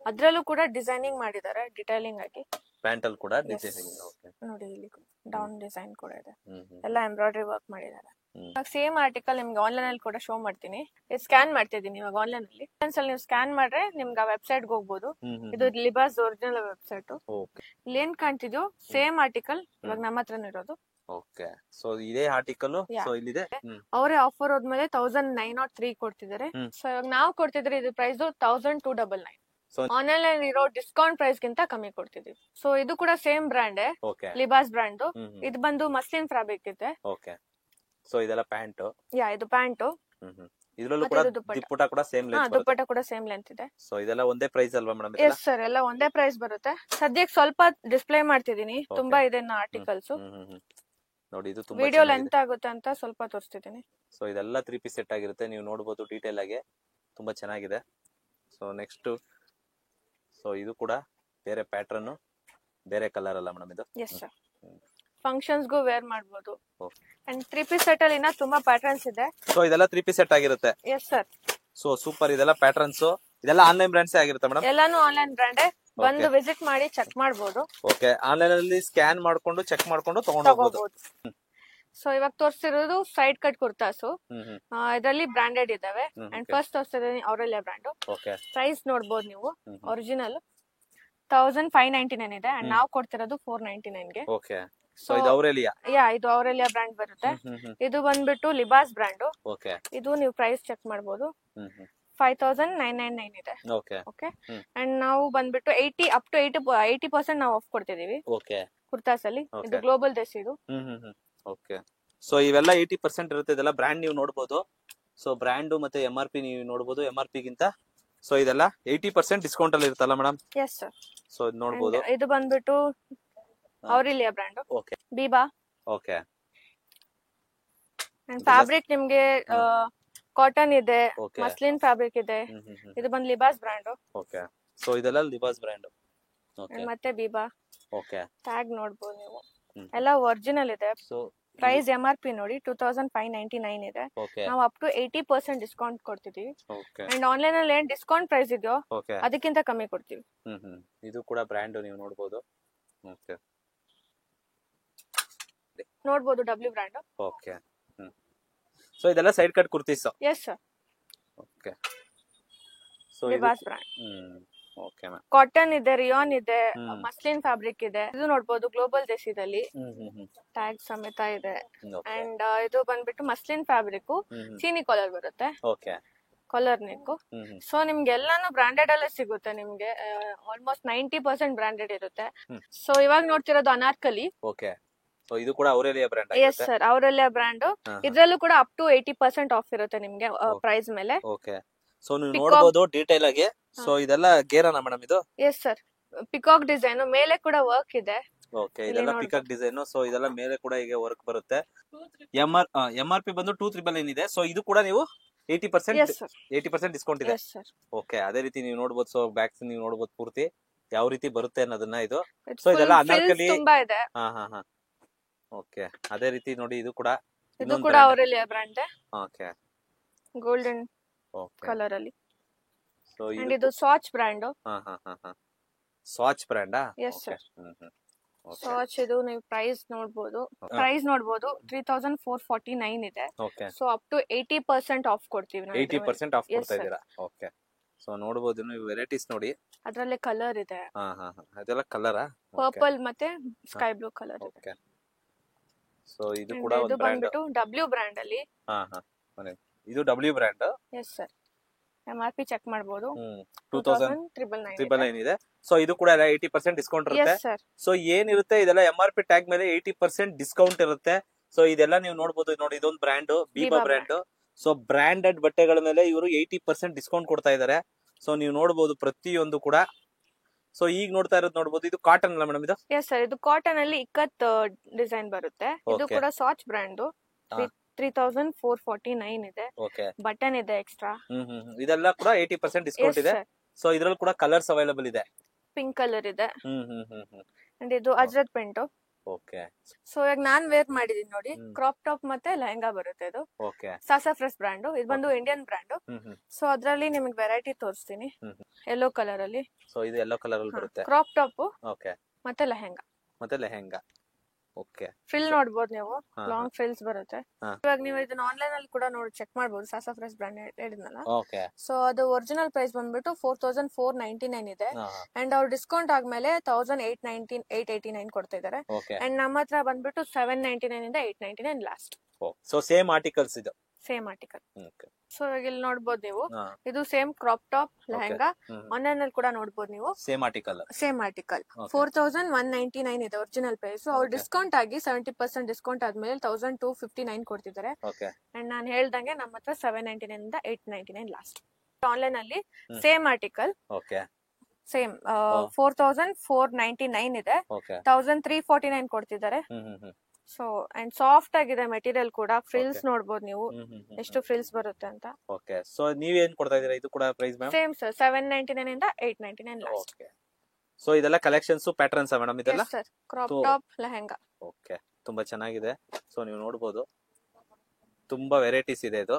ಅದ್ರಲ್ಲೂ ಕೂಡ ಡಿಸೈನಿಂಗ್ ಮಾಡಿದ್ದಾರೆ ಡಿಟೈಲಿಂಗ್ ಆಗಿ. ಪ್ಯಾಂಟ್ ಅಲ್ಲಿ ಕೂಡ ಡಿಸೈನಿಂಗ್. ಓಕೆ ನೋಡಿ ಇಲ್ಲಿ ಡೌನ್ ಡಿಸೈನ್ ಕೂಡ ಇದೆ, ಹ್ಮ್ ಹ್ಮ್ ಎಲ್ಲ ಎಂಬ್ರಾಯ್ಡರಿ ವರ್ಕ್ ಮಾಡಿದ್ದಾರೆ. ಹ್ಮ್. ಸೇಮ್ ಆರ್ಟಿಕಲ್ ನಿಮ್ಗೆ ಆನ್ಲೈನ್ ಅಲ್ಲಿ ಕೂಡ ಶೋ ಮಾಡ್ತೀನಿ. ಸ್ಕ್ಯಾನ್ ಮಾಡ್ತಿದ್ದೀನಿ ಇವಾಗ ಆನ್ಲೈನ್ ಅಲ್ಲಿ. ಅಲ್ಲಿ ನೀವು ಸ್ಕ್ಯಾನ್ ಮಾಡ್ರೆ ನಿಮ್ಗೆ ಆ ವೆಬ್ಸೈಟ್ ಹೋಗ್ಬೋದು. ಇದು ಲಿಬಾಸ್ ಒರಿಜಿನಲ್ ವೆಬ್ಸೈಟ್. ಓಕೆ ಇಲ್ಲಿ ಏನ್ ಕಾಣ್ತಿದ್ಯೋ ಸೇಮ್ ಆರ್ಟಿಕಲ್ ಇವಾಗ ನಮ್ಮ ಹತ್ರನೇ ಇರೋದು. ಓಕೆ ಸೊ ಇದೇ ಆರ್ಟಿಕಲ್ Yeah. ಸೊ ಇಲ್ಲಿದೆ. ಅವರೇ ಆಫರ್ ಹೋದ್ಮೇಲೆ 1903 ಕೊಡ್ತಿದ್ದಾರೆ. ಹ್ಮ್. ಸೊ ಇವಾಗ ನಾವು ಕೊಡ್ತಿದ್ರೆ ಇದು ಪ್ರೈಸ್ 1299. So- ಆನ್ಲೈನ್ ಅಲ್ಲಿ ಇರೋ ಡಿಸ್ಕೌಂಟ್ ಪ್ರೈಸ್ ಗಿಂತ ಕಮ್ಮಿ ಕೊಡ್ತಿದೀವಿ. ಸೊ ಇದು ಕೂಡ same brand, okay Libas brand. ಹ್ಮ್ ಹ್ಮ್. ಇದು ಬಂದು ಮಸ್ಲಿನ್ ಫ್ಯಾಬ್ರಿಕ್ ಇದೆ. ಓಕೆ ಸೊ ಇದೆಲ್ಲ ಪ್ಯಾಂಟ್. ಯಾ, ಇದು ಪ್ಯಾಂಟ್. ಇದ್ರಲ್ಲೂ ಮತ್ತೆ ಕೂಡ ಇದು ದುಪ್ಪಟ್ಟ. ದುಪ್ಪಟ ಕೂಡ ಸೇಮ್ ಲೆಂತ್ ಬರುತ್ತೆ. ದುಪ್ಪಟ್ಟ ಕೂಡ ಸೇಮ್ ಲೆಂತ್ ಇದೆ. ಸೊ ಇದೆಲ್ಲ ಒಂದೇ ಪ್ರೈಸ್ ಅಲ್ವಾ ಮೇಡಮ್? ಎಸ್ ಸರ್, ಎಲ್ಲ ಒಂದೇ ಪ್ರೈಸ್ ಬರುತ್ತೆ. ಸದ್ಯಕ್ಕೆ ಸ್ವಲ್ಪ ಡಿಸ್ಪ್ಲೇ ಮಾಡ್ತಿದೀನಿ, ತುಂಬಾ ಇದೆ ಆರ್ಟಿಕಲ್ಸ್. ನೋಡಿ ಇದು ತುಂಬಾ ವಿಡಿಯೋ ಚೆನ್ನಾಗಿದೆ. ಲೆಂತ್ ಆಗುತ್ತೆ ಅಂತ ಸ್ವಲ್ಪ ತೋರಿಸ್ತಿದ್ದೀನಿ. ಸೊ ಇದೆಲ್ಲ 3 ಪೀಸ್ ಸೆಟ್ ಆಗಿರುತ್ತೆ, ನೀವು ನೋಡಬಹುದು ಡೀಟೇಲ್ ಆಗಿ, ತುಂಬಾ ಚೆನ್ನಾಗಿದೆ. ಸೊ ನೆಕ್ಸ್ಟ್ ಸೊ ಇದು ಕೂಡ ಬೇರೆ ಪ್ಯಾಟರ್ನ್, ಬೇರೆ ಕಲರ್ ಅಲ್ಲ ಮೇಡಮ್ ಇದು? ಎಸ್ ಸರ್, ಫಂಕ್ಷನ್ಸ್ ಗೂ ವೇರ್ ಮಾಡಬಹುದು. Okay. ಅಂಡ್ 3 ಪೀಸ್ ಸೆಟ್ ಅಲ್ಲಿ ಇನ್ನ ತುಂಬಾ ಪ್ಯಾಟರ್ನ್ಸ್ ಇದೆ. ಸೊ ಇದೆಲ್ಲ 3 ಪೀಸ್ ಸೆಟ್ ಆಗಿರುತ್ತೆ. Yes sir. ಸೊ ಸೂಪರ್, ಇದೆಲ್ಲ ಪ್ಯಾಟರ್ನ್ಸ್, ಇದೆಲ್ಲ ಆನ್ಲೈನ್ ಬ್ರಾಂಡ್ಸ್ ಆಗಿರುತ್ತೆ ಮೇಡಮ್? ಎಲ್ಲಾನು ಆನ್ಲೈನ್ ಬ್ರ್ಯಾಂಡ್. ಬಂದು ವಿಸಿಟ್ ಮಾಡಿ ಚೆಕ್ ಮಾಡಬಹುದು. ಓಕೆ, ಆನ್ಲೈನ್ ಅಲ್ಲಿ ಸ್ಕ್ಯಾನ್ ಮಾಡ್ಕೊಂಡು ಚೆಕ್ ಮಾಡ್ಕೊಂಡು ತಗೊಂಡು ಹೋಗಬಹುದು. ಸೊ ಇವಾಗ ತೋರಿಸ್ತಿರೋದು ಸೈಡ್ ಕಟ್ ಕುರ್ತಾಸು. ಇದರಲ್ಲಿ ಬ್ರಾಂಡೆಡ್ ಇದಾವೆ. ಅಂಡ್ ಫಸ್ಟ್ ತೋರಿಸ್ತಿದ್ದೀನಿ ಅವರೆಲ್ಲ ಬ್ರ್ಯಾಂಡ್. ಓಕೆ ಪ್ರೈಸ್ ನೋಡಬಹುದು ನೀವು. ಒರಿಜಿನಲ್ 1599 ಇದೆ ಅಂಡ್ ನಾವು ಕೊಡ್ತಿರೋದು 499 ಗೆ. ಓಕೆ ಸೊ ಇದು ಅವರೆಲಿಯಾ? ಯಾ, ಇದು ಅವರೆಲ್ಲ ಬ್ರ್ಯಾಂಡ್ ಬರುತ್ತೆ. ಇದು ಬಂದ್ಬಿಟ್ಟು ಲಿಬಾಸ್ ಬ್ರ್ಯಾಂಡ್. ಓಕೆ ಇದು ನೀವು ಪ್ರೈಸ್ ಚೆಕ್ ಮಾಡಬಹುದು. 5999 ಇದೆ. Okay okay. ಅಂಡ್ ನಾವು ಬಂದ್ಬಿಟ್ಟು 80% ನಾವು ಆಫ್ ಕೊಡ್ತಿದೀವಿ ಓಕೆ ಕುರ್ತಾಸ್ ಅಲ್ಲಿ. ಇದು Okay. ಗ್ಲೋಬಲ್ ದೇಶ್ ಇದು. ಓಕೆ ಸೊ ಇವೆಲ್ಲ 80% ಇರುತ್ತೆ. ಇದೆಲ್ಲ ಬ್ರ್ಯಾಂಡ್ ನೀವು ನೋಡಬಹುದು. ಸೊ ಬ್ರ್ಯಾಂಡ್ ಮತ್ತೆ MRP ನೀವು ನೋಡಬಹುದು. MRP ಗಿಂತ ಸೊ ಇದೆಲ್ಲ 80% ಡಿಸ್ಕೌಂಟ್ ಅಲ್ಲಿ ಇರುತ್ತಲ್ಲ ಮೇಡಮ್? Yes sir. ಸೊ ಇದು ನೋಡಬಹುದು. ಇದು ಬಂದ್ಬಿಟ್ಟು Aurelia brand. Okay Biba. Okay and fabric ನಿಮ್ಗೆ ಕಾಟನ್ ಇದೆ, Okay. ಮಸ್ಲಿನ್ ಫ್ಯಾಬ್ರಿಕ್ ಇದೆ. ಇದು ಬಂದ್ ಲಿಬಾಸ್ ಬ್ರ್ಯಾಂಡ್. ಓಕೆ ಸೊ ಇದೆಲ್ಲ ಲಿಬಾಸ್ ಬ್ರ್ಯಾಂಡ್. ಓಕೆ ಮತ್ತೆ ಬೀಬಾ ಓಕೆ ಟ್ಯಾಗ್ ನೋಡ್ಬೋದು ನೀವು. ಹ್ಮ್. ಎಲ್ಲ ಒರಿಜಿನಲ್ ಇದೆ. ಸೊ ಪ್ರೈಸ್ MRP ನೋಡಿ 2599 ಇದೆ. ಓಕೆ ನಾವು ಅಪ್ ಟು 80% ಡಿಸ್ಕೌಂಟ್ ಕೊಡ್ತಿದೀವಿ. ಓಕೆ ಅಂಡ್ ಆನ್ಲೈನ್ ಅಲ್ಲಿ ಏನ್ ಡಿಸ್ಕೌಂಟ್ ಪ್ರೈಸ್ ಇದೆಯೋ ಓಕೆ ಅದಕ್ಕಿಂತ ಕಮ್ಮಿ ಕೊಡ್ತೀವಿ. ಇದು ಕೂಡ ಬ್ರ್ಯಾಂಡ್ ನೀವು ನೋಡಬಹುದು. ಓಕೆ ನೋಡ್ಬೋದು W ಬ್ರ್ಯಾಂಡ್. ಓಕೆ ಸೊ ಇದೆಲ್ಲ side cut kurtis. Yes sir. Okay so Libas brand. Okay ma'am. Cotton ಇದೆ, ರಿಯಾನ್ ಇದೆ, ಹ್ಮ್. ಮಸ್ಲಿನ್ ಫ್ಯಾಬ್ರಿಕ್ ಇದೆ. ಇದು ನೋಡ್ಬೋದು ಗ್ಲೋಬಲ್ ದೇಶದಲ್ಲಿ ಟ್ಯಾಗ್ ಸಮೇತ ಇದೆ. ಓಕೆ ಅಂಡ್ ಇದು ಬಂದ್ಬಿಟ್ಟು ಮಸ್ಲಿನ್ ಫ್ಯಾಬ್ರಿಕ್, ಚೀನಿ ಕಾಲರ್ ಬರುತ್ತೆ, ಓಕೆ ಕಾಲರ್ ನೆಕ್. ಸೊ ನಿಮ್ಗೆ ಎಲ್ಲಾನು ಬ್ರಾಂಡೆಡ್ ಅಲ್ಲೇ ಸಿಗುತ್ತೆ. ನಿಮ್ಗೆ ಆಲ್ಮೋಸ್ಟ್ 90% ಬ್ರಾಂಡೆಡ್ ಇರುತ್ತೆ. ಹ್ಮ್. ಸೊ ಇವಾಗ ನೋಡ್ತಿರೋದು ಅನಾರ್ಕಲಿ. ಓಕೆ ಸೊ ಇದು ಕೂಡ ಅವರೆಲಿಯಾ ಬ್ರ್ಯಾಂಡ್ ಎಸ್ ಆಗಿರುತ್ತೆ. ಸರ್, ಅವರೆಲ್ಲ ಬ್ರ್ಯಾಂಡ್. ಇದ್ರಲ್ಲೂ ಕೂಡ ಅಪ್ ಟು 80% ಆಫ್ ಇರುತ್ತೆ ನಿಮ್ಗೆ ಪ್ರೈಸ್ ಮೇಲೆ. ಓಕೆ ಸೊ ನೀವು Peacock. ನೋಡಬಹುದು ಡೀಟೇಲ್ ಆಗಿ. ಸೊ ಇದೆಲ್ಲ ಗೇರನ ಮೇಡಮ್ ಇದು? ಎಸ್ ಸರ್, ಪಿಕಾಕ್ ಡಿಸೈನ್ ಮೇಲೆ ಕೂಡ ವರ್ಕ್ ಇದೆ. ಓಕೆ ಇಲ್ಲಿ ಇದೆಲ್ಲ ನೋಡ್ಬೋದು. Peacock design. ಸೊ ಇದೆಲ್ಲ ಮೇಲೆ ಕೂಡ ಈಗ ವರ್ಕ್ ಬರುತ್ತೆ. MRP ಬಂದು 2399 ಇದೆ. ಸೊ ಇದು ಕೂಡ ನೀವು 80% ಎಸ್ ಸರ್. 80% ಡಿಸ್ಕೌಂಟ್ ಇದೆ. S sir. ಓಕೆ ಅದೇ ರೀತಿ ನೀವು ನೋಡಬಹುದು. ಸೊ ಬ್ಯಾಕ್ಸ್ ನೀವು ನೋಡಬಹುದು ಪೂರ್ತಿ ಯಾವ ರೀತಿ ಬರುತ್ತೆ ಅನ್ನೋದನ್ನ ಇದು. It's So ಇದೆಲ್ಲ full frills ಅನಾರ್ಕಲಿ. ತುಂಬಾ ಇದೆ. ಹಾ ಓಕೆ ಅದೇ ರೀತಿ ನೋಡಿ ಇದು ಕೂಡ ಇದು ಕೂಡ ಅವರೆಲ್ಲ brand. Okay golden okay colour ಅಲ್ಲಿ. ಸೊ ಅಂಡ್ ಇದು ಸ್ವಾಚ್ ಬ್ರ್ಯಾಂಡ್. ಸ್ವಾಚ್ ಬ್ರ್ಯಾಂಡಾ? Yes, sir. ಸ್ವಾಚ್ ಇದು ನೀವು ಪ್ರೈಸ್ ನೋಡ್ಬೋದು. 3449 ಇದೆ. Okay so up to 80% off ಕೊಡ್ತೀವಿ ನಾವು. 80% ಆಫ್ Yes, ಕೊಡ್ತಾ sir. ಇದ್ದೀರಾ? ಓಕೆ ಸೊ ನೋಡಬಹುದು ನೀವು ವೆರೈಟೀಸ್ ನೋಡಿ. ಅದ್ರಲ್ಲೇ ಕಲರ್ ಇದೆ, ಅದೆಲ್ಲ ಕಲರಾ? ಪರ್ಪಲ್ ಮತ್ತೆ ಸ್ಕೈ ಬ್ಲೂ ಕಲರ್ ಇದೆ. ಓಕೆ ಸೊ ಇದು ಕೂಡ ಇದು ಒಂದು ಬ್ರ್ಯಾಂಡ್. ಬಂದ್ಬಿಟ್ಟು W ಬ್ರ್ಯಾಂಡ್ ಅಲ್ಲಿ. ಇದು W brand. Yes sir. MRP check ಮಾಡಬಹುದು. 2,999 ಇದೆ. ಸೊ ಇದು ಕೂಡ 80% ಡಿಸ್ಕೌಂಟ್ ಇರುತ್ತೆ. Yes sir. ಸೊ ಏನಿರುತ್ತೆ ಇದೆಲ್ಲ MRP ಟ್ಯಾಗ್ ಮೇಲೆ 80% ಡಿಸ್ಕೌಂಟ್ ಇರುತ್ತೆ. ಸೊ ಇದೆಲ್ಲ ನೀವು ನೋಡಬಹುದು ನೋಡಿ, ಇದೊಂದು brand Biba brand. So branded ಬಟ್ಟೆಗಳ ಮೇಲೆ ಇವರು 80% ಡಿಸ್ಕೌಂಟ್ ಕೊಡ್ತಾ ಇದ್ದಾರೆ. ಸೊ ನೀವು ನೋಡಬಹುದು ಪ್ರತಿಯೊಂದು ಕೂಡ. ಸೊ ಈಗ ನೋಡ್ತಾ ಇರೋದು ನೋಡಬಹುದು, ಇದು ಕಾಟನ್ ಅಲ್ಲ ಮೇಡಮ್ ಇದು? ಎಸ್ ಸರ್, ಇದು ಕಾಟನ್ ಅಲ್ಲಿ ಇಕ್ಕತ್ ಡಿಸೈನ್ ಬರುತ್ತೆ. ಇದು Okay. ಕೂಡ ಸಾಚ್ ಬ್ರ್ಯಾಂಡ್. 3,449 ಇದೆ. ಓಕೆ. ಬಟನ್ ಇದೆ ಎಕ್ಸ್ಟ್ರಾ. ಇದೆಲ್ಲ ಕೂಡ 80% ಡಿಸ್ಕೌಂಟ್ ಇದೆ. ಸೊ ಇದ್ರಲ್ಲಿ ಕೂಡ ಕಲರ್ಸ್ ಅವೈಲಬಲ್ ಇದೆ. ಪಿಂಕ್ ಕಲರ್ ಇದೆ. ಅಂಡ್ ಇದು ಅಜ್ರತ್ ಪ್ರಿಂಟ್. ಓಕೆ. ಸೊ ಇವಾಗ ನಾನ್ ವೇರ್ ಮಾಡಿದೀನಿ ನೋಡಿ, ಕ್ರಾಪ್ ಟಾಪ್ ಮತ್ತೆ ಲೆಹಂಗಾ ಬರುತ್ತೆ. ಇದು ಓಕೆ. ಸಾಸಾಫ್ರೆಸ್ ಬ್ರ್ಯಾಂಡ್. ಇದು ಬಂದು ಇಂಡಿಯನ್ ಬ್ರ್ಯಾಂಡ್. ಸೊ ಅದ್ರಲ್ಲಿ ನಿಮಗೆ ವೆರೈಟಿ ತೋರಿಸ್ತೀನಿ. ಯೆಲ್ಲೋ ಕಲರ್ ಅಲ್ಲಿ. ಸೊ ಇದು ಯೆಲ್ಲೋ ಕಲರ್ ಅಲ್ಲಿ ಬರುತ್ತೆ. Crop top okay. ಮತ್ತೆ ಲೆಹಂಗಾ. ಓಕೆ. ಫ್ರಿಲ್ ನೋಡಬಹುದು ನೀವು, ಲಾಂಗ್ ಫ್ರಿಲ್ಸ್ ಬರುತ್ತೆ. ಇವಾಗ ನೀವು ಇದನ್ನ ಆನ್ಲೈನ್ ಅಲ್ಲಿ ಕೂಡ ನೋಡಿ ಚೆಕ್ ಮಾಡಬಹುದು. ಸಾಸಾಫ್ರೆಸ್ ಬ್ರ್ಯಾಂಡ್ ಹೇಳಿದ್ನಲ್ಲ. ಓಕೆ. ಸೊ ಅದು ಒರಿಜಿನಲ್ ಪ್ರೈಸ್ ಬಂದ್ಬಿಟ್ಟು 4,499 ಇದೆ. ಅಂಡ್ ಅವ್ರು ಡಿಸ್ಕೌಂಟ್ ಆದ್ಮೇಲೆ 1,889 ಕೊಡ್ತಾ ಇದಾರೆ. ಓಕೆ. ಅಂಡ್ ನಮ್ಮ ಹತ್ರ ಬಂದ್ಬಿಟ್ಟು 799 ಇಂದ 899 ಲಾಸ್ಟ್. ಸೊ ಸೇಮ್ ಆರ್ಟಿಕಲ್ಸ್ ಇದು. Same article. ಓಕೆ. ಸೊ ಇಲ್ಲಿ ನೋಡಬಹುದು ನೀವು, ಇದು same crop top lehenga. Online ಅಲ್ಲಿ ಕೂಡ ನೋಡಬಹುದು ನೀವು. Same article. 4,199 ಇದೆ ಒರಿಜಿನಲ್ ಪ್ರೈಸ್. ಅವ್ರು ಡಿಸ್ಕೌಂಟ್ ಆಗಿ 70% ಡಿಸ್ಕೌಂಟ್ ಆದ್ಮೇಲೆ 1,259 ಕೊಡ್ತಿದ್ದಾರೆ. ಅಂಡ್ ನಾನು ಹೇಳ್ದಂಗೆ ನಮ್ಮ ಹತ್ರ 799 ಇಂದ 899 ಲಾಸ್ಟ್. ಆನ್ಲೈನ್ ಅಲ್ಲಿ ಸೇಮ್ ಆರ್ಟಿಕಲ್ ಸೇಮ್ 4,499 ಇದೆ. 1,349 ಕೊಡ್ತಿದ್ದಾರೆ. ಸೊ ಅಂಡ್ ಸಾಫ್ಟ್ ಆಗಿದೆ ಮೆಟೀರಿಯಲ್ ಕೂಡ. ಫ್ರಿಲ್ಸ್ ನೋಡಬಹುದು ನೀವು ಎಷ್ಟು ಫ್ರಿಲ್ಸ್ ಬರುತ್ತೆ ಅಂತ. ಓಕೆ. ಸೊ ನೀವೇನ್ ಕೊಡ್ತಾ ಇದೀರಾ? ಇದು ಕೂಡ ಪ್ರೈಸ್ ಮ್ಯಾಮ್ ಸೇಮ್ ಸರ್, 799 ಇಂದ 899 ಲಾಸ್ಟ್. ಓಕೆ. ಸೊ ಇದೆಲ್ಲ ಕಲೆಕ್ಷನ್ಸ್ ಪ್ಯಾಟರ್ನ್ಸ್ ಮೇಡಮ್ ಇದೆಲ್ಲ? Sir, crop top lehenga. Okay. ತುಂಬಾ ಚೆನ್ನಾಗಿದೆ. ಸೊ ನೀವು ನೋಡಬಹುದು ತುಂಬಾ ವೆರೈಟೀಸ್ ಇದೆ. ಇದು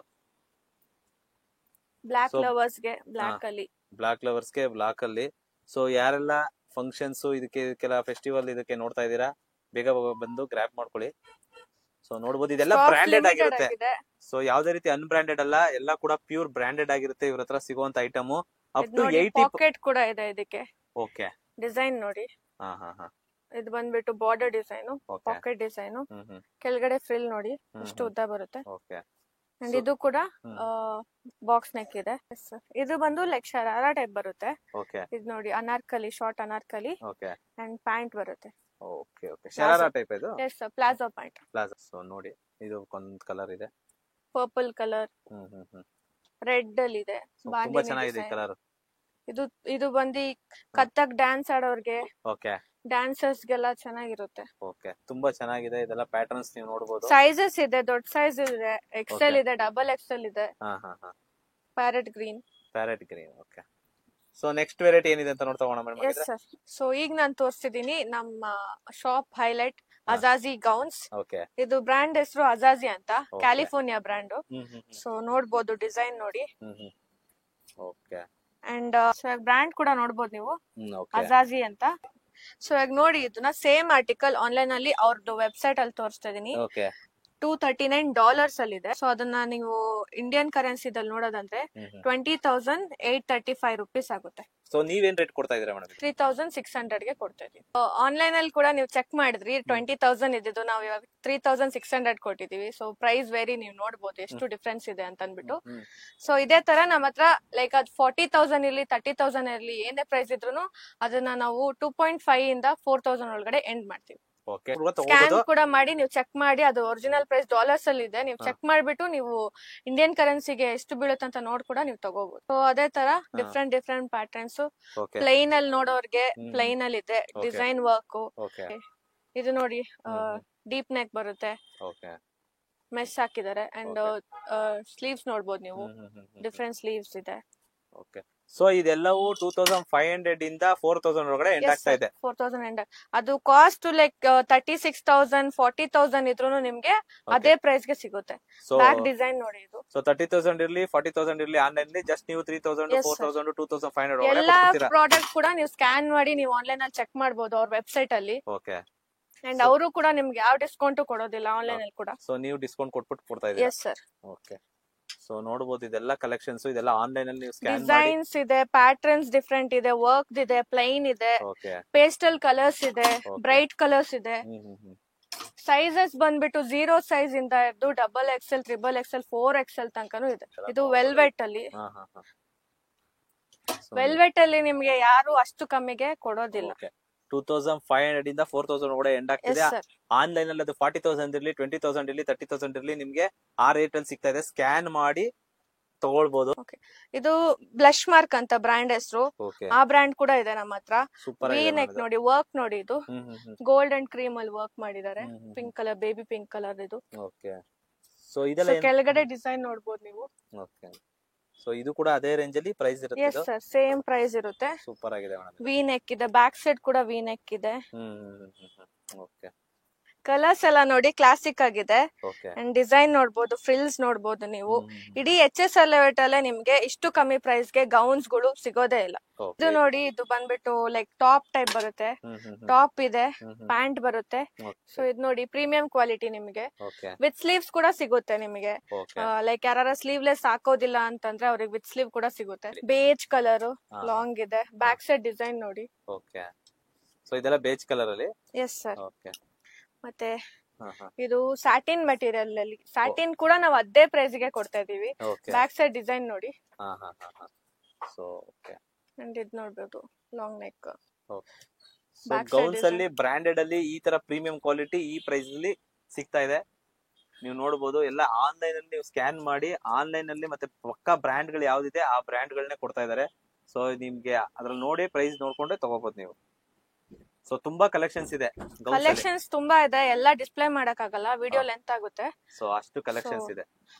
ಬ್ಲಾಕ್ ಲವರ್ಸ್ ಗೆ ಬ್ಲಾಕ್ ಅಲ್ಲಿ. ಬ್ಲಾಕ್ ಲವರ್ಸ್ ಗೆ ಬ್ಲಾಕ್ ಅಲ್ಲಿ. ಸೊ ಯಾರೆಲ್ಲ ಫಂಕ್ಷನ್ಸ್ ಇದಕ್ಕೆಲ್ಲ ಫೆಸ್ಟಿವಲ್ ಇದಕ್ಕೆ ನೋಡ್ತಾ ಇದೀರಾ, ಬೇಗ ಬಂದು ಗ್ರಾಬ್ ಮಾಡ್ಕೊಳ್ಳಿ. ಸೊ ನೋಡಬಹುದು ಇದೆಲ್ಲ ಬ್ರಾಂಡೆಡ್ ಆಗಿರುತ್ತೆ. ಸೊ ಯಾವ್ದೇ ರೀತಿ ಅನ್ಬ್ರಾಂಡೆಡ್ ಅಲ್ಲ, ಎಲ್ಲ ಕೂಡ ಪ್ಯೂರ್ ಬ್ರಾಂಡೆಡ್ ಆಗಿರುತ್ತೆ ಇವ್ರ ಹತ್ರ ಸಿಗುವಂತ ಐಟಮ್. ಅಪ್ ಟು 80 ಪಾಕೆಟ್ ಕೂಡ ಇದೆ ಇದಕ್ಕೆ. ಓಕೆ. ಡಿಸೈನ್ ನೋಡಿ. ಇದು ಬಂದ್ಬಿಟ್ಟು ಬಾರ್ಡರ್ ಡಿಸೈನ್, ಪಾಕೆಟ್ ಡಿಸೈನ್. ಕೆಳಗಡೆ ಫ್ರಿಲ್ ನೋಡಿ ಎಷ್ಟು ಉದ್ದ ಬರುತ್ತೆ. ಓಕೆ. ಅಂಡ್ ಇದು ಕೂಡ ಬಾಕ್ಸ್ ನೆಕ್ ಇದೆ. ಇದು ಬಂದು ಲೈಕ್ ಶರಾರಾ ಟೈಪ್ ಬರುತ್ತೆ. ಓಕೆ. ಇದು ನೋಡಿ Anarkali, short Anarkali. Okay. And pant ಬರುತ್ತೆ. ಓಕೆ. ಓಕೆ. ಶರಾರಾ ಟೈಪ್ ಇದು? Yes sir, palazzo pant. Palazzo. So ನೋಡಿ ಇದು ಒಂದು ಕಲರ್ ಇದೆ, ಪರ್ಪಲ್ ಕಲರ್. ರೆಡ್ ಅಲ್ಲಿ ಇದೆ. ತುಂಬಾ ಚೆನ್ನಾಗಿದೆ ಕಲರ್. ಇದು ಬಂದು ಕಥಕ್ ಡ್ಯಾನ್ಸ್ ಆಡೋರ್ಗೆ, ಓಕೆ, ಡ್ಯಾನ್ಸರ್ಸ್ ಗೆಲ್ಲ ಚೆನ್ನಾಗಿರುತ್ತೆ. ಓಕೆ. ತುಂಬಾ ಚೆನ್ನಾಗಿದೆ. ಇದೆಲ್ಲ ಪ್ಯಾಟರ್ನ್ಸ್ ನೀವು ನೋಡಬಹುದು. ಸೈಜಸ್ ಇದೆ, ದೊಡ್ಡ ಸೈಜ್ ಇದೆ, ಎಕ್ಸೆಲ್ ಇದೆ, ಡಬಲ್ ಎಕ್ಸೆಲ್ ಇದೆ. Parrot green. Okay. So next variety ಏನಿದೆ ಅಂತ ನೋಡ್ತಾ ಹೋಗೋಣ ಮೇಡಮ್. Yes sir. ಸೊ ಈಗ ನಾನು ತೋರಿಸ್ತಿದ್ದೀನಿ ನಮ್ಮ ಶಾಪ್ ಹೈಲೈಟ್ ಅಜಾಜಿ ಗೌನ್ಸ್. ಓಕೆ. ಇದು ಬ್ರ್ಯಾಂಡ್ ಹೆಸರು ಅಜಾಜಿ ಅಂತ, ಕ್ಯಾಲಿಫೋರ್ನಿಯಾ ಬ್ರ್ಯಾಂಡ್. ಸೊ ನೋಡಬಹುದು ಡಿಸೈನ್ ನೋಡಿ. ಓಕೆ. ಅಂಡ್ ಬ್ರ್ಯಾಂಡ್ ಕೂಡ ನೋಡಬಹುದು ನೀವು, ಅಜಾಜಿ ಅಂತ. ಸೊ ಈಗ ನೋಡಿ, ಇದನ್ನ ಸೇಮ್ ಆರ್ಟಿಕಲ್ ಆನ್ಲೈನ್ ಅಲ್ಲಿ ಅವ್ರದ್ದು ವೆಬ್ಸೈಟ್ ಅಲ್ಲಿ ತೋರಿಸ್ತಾ ಇದೀನಿ. ಓಕೆ. $239 ಅಲ್ಲಿ ಇದೆ. ಸೊ ಅದನ್ನ ನೀವು ಇಂಡಿಯನ್ ಕರೆನ್ಸಿದಲ್ಲಿ ನೋಡೋದಂದ್ರೆ 20,835 rupees ಆಗುತ್ತೆ. ಸೊ ನೀವೇನ್ ರೇಟ್ ಕೊಡ್ತಾ ಇದೀರಾ ಮೇಡಮ್? 3,600 ಗೆ ಕೊಡ್ತಾ ಇದೀವಿ. ಆನ್ಲೈನ್ ಅಲ್ಲಿ ಕೂಡ ನೀವು ಚೆಕ್ ಮಾಡಿದ್ರಿ 20,000 ಇದ್ದಿದ್ದು, ನಾವು ಇವಾಗ 3,600 ಕೊಟ್ಟಿದೀವಿ. ಸೊ ಪ್ರೈಸ್ ವೇರಿ ನೀವು ನೋಡಬಹುದು ಎಷ್ಟು ಡಿಫ್ರೆನ್ಸ್ ಇದೆ ಅಂತ ಅಂದ್ಬಿಟ್ಟು. ಸೊ ಇದೇ ತರ ನಮ್ಮ ಹತ್ರ ಲೈಕ್ ಅದು 40,000 ಇರ್ಲಿ 30,000 ಇರ್ಲಿ ಏನೇ ಪ್ರೈಸ್ ಇದ್ರು ಅದನ್ನ ನಾವು 2.5 ಇಂದ 4,000 ಒಳಗಡೆ ಎಂಡ್ ಮಾಡ್ತೀವಿ. ಸ್ಕ್ಯಾನ್ ಕೂಡ ಮಾಡಿ ನೀವು ಚೆಕ್ ಮಾಡಿ, ಅದು ಒರಿಜಿನಲ್ ಪ್ರೈಸ್ ಡಾಲರ್ಸ್ ಅಲ್ಲಿ ಇದೆ. ನೀವು ಚೆಕ್ ಮಾಡ್ಬಿಟ್ಟು ನೀವು ಇಂಡಿಯನ್ ಕರೆನ್ಸಿಗೆ ಎಷ್ಟು ಬೀಳುತ್ತೆ ಅಂತ ನೋಡ್ ಕೂಡ ನೀವು ತಗೋಬಹುದು. ಸೊ ಅದೇ ತರ ಡಿಫ್ರೆಂಟ್ ಪ್ಯಾಟರ್ನ್ಸ್. ಪ್ಲೈನ್ ಅಲ್ಲಿ ನೋಡೋರ್ಗೆ ಪ್ಲೈನ್ ಅಲ್ಲಿ ಇದೆ, ಡಿಸೈನ್ ವರ್ಕ್. ಇದು ನೋಡಿ ಡೀಪ್ ನೆಕ್ ಬರುತ್ತೆ, ಮೆಶ್ ಹಾಕಿದ್ದಾರೆ. ಅಂಡ್ ಸ್ಲೀವ್ಸ್ ನೋಡಬಹುದು ನೀವು, ಡಿಫ್ರೆಂಟ್ ಸ್ಲೀವ್ಸ್ ಇದೆ. ಓಕೆ. ಸೊ ಇದೆಲ್ಲವೂ 2,500 ಇಂದ 4,000 ಒಳಗಡೆ ಎಂಡ್ ಆಗ್ತಾ ಇದೆ. 4,000 ಎಂಡ್. ಅದು ಕಾಸ್ಟ್ ಲೈಕ್ 36,000 40,000 ಇದ್ರೂ ನಿಮ್ಗೆ ಅದೇ ಪ್ರೈಸ್ ಗೆ ಸಿಗುತ್ತೆ. ಬ್ಯಾಕ್ ಡಿಸೈನ್ ನೋಡಿ ಇದು. ಸೊ 30,000 ಇರ್ಲಿ 40,000 ಇರ್ಲಿ ಆನ್ಲೈನ್ ಅಲ್ಲಿ ಜಸ್ಟ್ ನೀವು 3,000 4,000 2,500 ಎಲ್ಲಾ ಪ್ರಾಡಕ್ಟ್ ಕೂಡ ನೀವು ಸ್ಕ್ಯಾನ್ ಮಾಡಿ ನೀವು ಆನ್ಲೈನ್ ಅಲ್ಲಿ ಚೆಕ್ ಮಾಡಬಹುದು ಅವ್ರ ವೆಬ್ಸೈಟ್ ಅಲ್ಲಿ. ಓಕೆ. ಅಂಡ್ ಅವರು ಕೂಡ ನಿಮ್ಗೆ ಯಾವ ಡಿಸ್ಕೌಂಟ್ ಕೊಡೋದಿಲ್ಲ ಆನ್ಲೈನ್ ಅಲ್ಲಿ ಕೂಡ. ಸೊ ನೀವು ಡಿಸ್ಕೌಂಟ್ ಕೊಟ್ಬಿಟ್ಟು ಕೊಡ್ತಾ ಇದ್ದೀರಾ? S sir. ಓಕೆ. ಸೊ ನೋಡಬಹುದು ಇದೆಲ್ಲ ಕಲೆಕ್ಷನ್ಸ್, ಇದೆಲ್ಲ ಆನ್ಲೈನ್ ಅಲ್ಲಿ ನೀವು ಸ್ಕ್ಯಾನ್ ಮಾಡಿ. ಡಿಸೈನ್ಸ್ ಇದೆ, ಪ್ಯಾಟರ್ನ್ಸ್ ಡಿಫರೆಂಟ್ ಇದೆ, ವರ್ಕ್ ಇದೆ, ಪ್ಲೈನ್ ಇದೆ, ಪೇಸ್ಟಲ್ ಕಲರ್ಸ್ ಇದೆ, ಬ್ರೈಟ್ ಕಲರ್ಸ್ ಇದೆ. ಸೈಜಸ್ ಬಂದ್ಬಿಟ್ಟು 0 ಸೈಜ್ ಇಂದ ಹಿಡಿದು XXL, XXL, 4XL ತನಕನೂ ಇದೆ. ಇದು ವೆಲ್ವೆಟ್ ಅಲ್ಲಿ. ವೆಲ್ವೆಟ್ ಅಲ್ಲಿ ನಿಮ್ಗೆ ಯಾರು ಅಷ್ಟು ಕಮ್ಮಿಗೆ ಕೊಡೋದಿಲ್ಲ. 2500 ಇಂದ 4000 ಒಳಗಡೆ ಎಂಡ್ ಎಸ್ ಆಗ್ತಿದೆ. ಸರ್. ಆನ್ಲೈನ್ ಅಲ್ಲಿ ಅದು 40,000 ಇರ್ಲಿ, 20,000 ಇರ್ಲಿ, 30,000 ಇರ್ಲಿ, ನಿಮ್ಗೆ ಆ ರೇಟ್ ಅಲ್ಲಿ ಸಿಗ್ತಾ ಇದೆ. ಸ್ಕ್ಯಾನ್ ಮಾಡಿ ತಗೊಳ್ಬಹುದು. ಇದು ಬ್ಲಶ್ ಮಾರ್ಕ್ ಅಂತ ಬ್ರ್ಯಾಂಡ್ ಹೆಸರು. ಓಕೆ, ಆ ಬ್ರ್ಯಾಂಡ್ ಕೂಡ ಇದೆ ನಮ್ಮ ಹತ್ರ. ಸೂಪರ್ ವಿ ಆಗಿದೆ ನೆಕ್ madam ಇದು. ನೋಡಿ, ವರ್ಕ್ ನೋಡಿ, ಇದು hmm hmm hmm gold and cream ಅಲ್ಲಿ ವರ್ಕ್ ಮಾಡಿದ್ದಾರೆ. Hmm hmm pink colour, baby pink colour ಇದು. ಓಕೆ. ಸೊ So, ಇದೆಲ್ಲ ಕೆಳಗಡೆ ಡಿಸೈನ್ ನೋಡ್ಬೋದು ನೀವು. ಓಕೆ. ಸೊ ಇದು ಕೂಡ ಅದೇ ರೇಂಜ್ ಅಲ್ಲಿ ಪ್ರೈಸ್ ಇರುತ್ತೆ ಎಸ್ ಇದು. ಸರ್, ಸೇಮ್ ಪ್ರೈಸ್ ಇರುತ್ತೆ. ಸೂಪರ್ ಆಗಿದೆ ಮೇಡಮ್. ವಿ ನೆಕ್ ಇದೆ, ಬ್ಯಾಕ್ ಸೈಡ್ ಕೂಡ ವಿ ನೆಕ್ ಇದೆ. ಓಕೆ ಕಲರ್ಸ್ ಎಲ್ಲ ನೋಡಿ ಕ್ಲಾಸಿಕ್ ಆಗಿದೆ. ಓಕೆ. ಅಂಡ್ ಡಿಸೈನ್ ನೋಡ್ಬೋದು, ಫ್ರಿಲ್ಸ್ ನೋಡ್ಬೋದು ನೀವು. ಇಡೀ HS ಲೆವೆಟ್ ಅಲ್ಲೇ ನಿಮ್ಗೆ ಇಷ್ಟು ಕಮ್ಮಿ ಪ್ರೈಸ್ ಗೆ ಗೌನ್ಸ್ ಗಳು ಸಿಗೋದೇ ಇಲ್ಲ. ಇದು ನೋಡಿ, ಇದು ಬಂದ್ಬಿಟ್ಟು ಲೈಕ್ ಟಾಪ್ ಟೈಪ್ ಬರುತ್ತೆ. ಟಾಪ್ ಇದೆ, ಪ್ಯಾಂಟ್ ಬರುತ್ತೆ. ಸೊ ಇದು ನೋಡಿ, ಪ್ರೀಮಿಯಂ ಕ್ವಾಲಿಟಿ ನಿಮಗೆ. ವಿತ್ ಸ್ಲೀವ್ಸ್ ಕೂಡ ಸಿಗುತ್ತೆ ನಿಮಗೆ. ಲೈಕ್ ಯಾರ ಸ್ಲೀವ್ಲೆಸ್ ಹಾಕೋದಿಲ್ಲ ಅಂತಂದ್ರೆ ಅವ್ರಿಗೆ ವಿತ್ ಸ್ಲೀವ್ ಕೂಡ ಸಿಗುತ್ತೆ. ಬೇಜ್ ಕಲರ್ ಲಾಂಗ್ ಇದೆ. ಬ್ಯಾಕ್ ಸೈಡ್ ಡಿಸೈನ್ ನೋಡಿ. ಓಕೆ. ಸೊ ಇದೆಲ್ಲ ಬೇಜ್ ಕಲರ್ ಅಲ್ಲಿ. S sir. ಓಕೆ. ಮತ್ತೆ ಇದು ಸ್ಯಾಟಿನ್ ಮೆಟೀರಿಯಲ್ ಅಲ್ಲಿ, ಸ್ಯಾಟಿನ್ ಕೂಡ ನಾವು ಅದೇ ಪ್ರೈಸ್ ಗೆ ಕೊಡ್ತಾ ಇದೀವಿ. ಬ್ಯಾಕ್ ಸೈಡ್ ಡಿಸೈನ್ ನೋಡಿ. So okay. ಅಂಡ್ ಇದು ನೋಡ್ಬೋದು, ಲಾಂಗ್ ನೆಕ್. ಗೌನ್ಸ್ ಅಲ್ಲಿ ಬ್ರಾಂಡೆಡ್ ಅಲ್ಲಿ ಈ ತರ ಪ್ರೀಮಿಯಂ ಕ್ವಾಲಿಟಿ ಈ ಪ್ರೈಸ್ ಅಲ್ಲಿ ಸಿಗ್ತಾ ಇದೆ. ನೀವು ನೋಡಬಹುದು. ಎಲ್ಲ ಆನ್ಲೈನ್ ಅಲ್ಲಿ ನೀವು ಸ್ಕ್ಯಾನ್ ಮಾಡಿ, ಆನ್ಲೈನ್ ಅಲ್ಲಿ ಮತ್ತೆ ಪಕ್ಕಾ ಬ್ರ್ಯಾಂಡ್ ಗಳು ಯಾವ್ದಿದೆ ಆ ಬ್ರ್ಯಾಂಡ್ ಗಳನ್ನೇ ಕೊಡ್ತಾ ಇದಾರೆ. ಸೊ ನಿಮ್ಗೆ ಅದ್ರಲ್ಲಿ ನೋಡಿ ಪ್ರೈಸ್ ನೋಡ್ಕೊಂಡೆ ತಗೋಬಹುದು ನೀವು. ಸೊ ತುಂಬಾ ಕಲೆಕ್ಷನ್ಸ್ ಇದೆ. ಕಲೆಕ್ಷನ್ಸ್ ತುಂಬಾ ಇದೆ, ಎಲ್ಲ ಡಿಸ್ಪ್ಲೇ ಮಾಡಕ್ ಆಗಲ್ಲ, ವಿಡಿಯೋ ಲೆಂತ್ ಆಗುತ್ತೆ. ಸೊ ಅಷ್ಟು ಕಲೆಕ್ಷನ್ಸ್ ಇದೆ.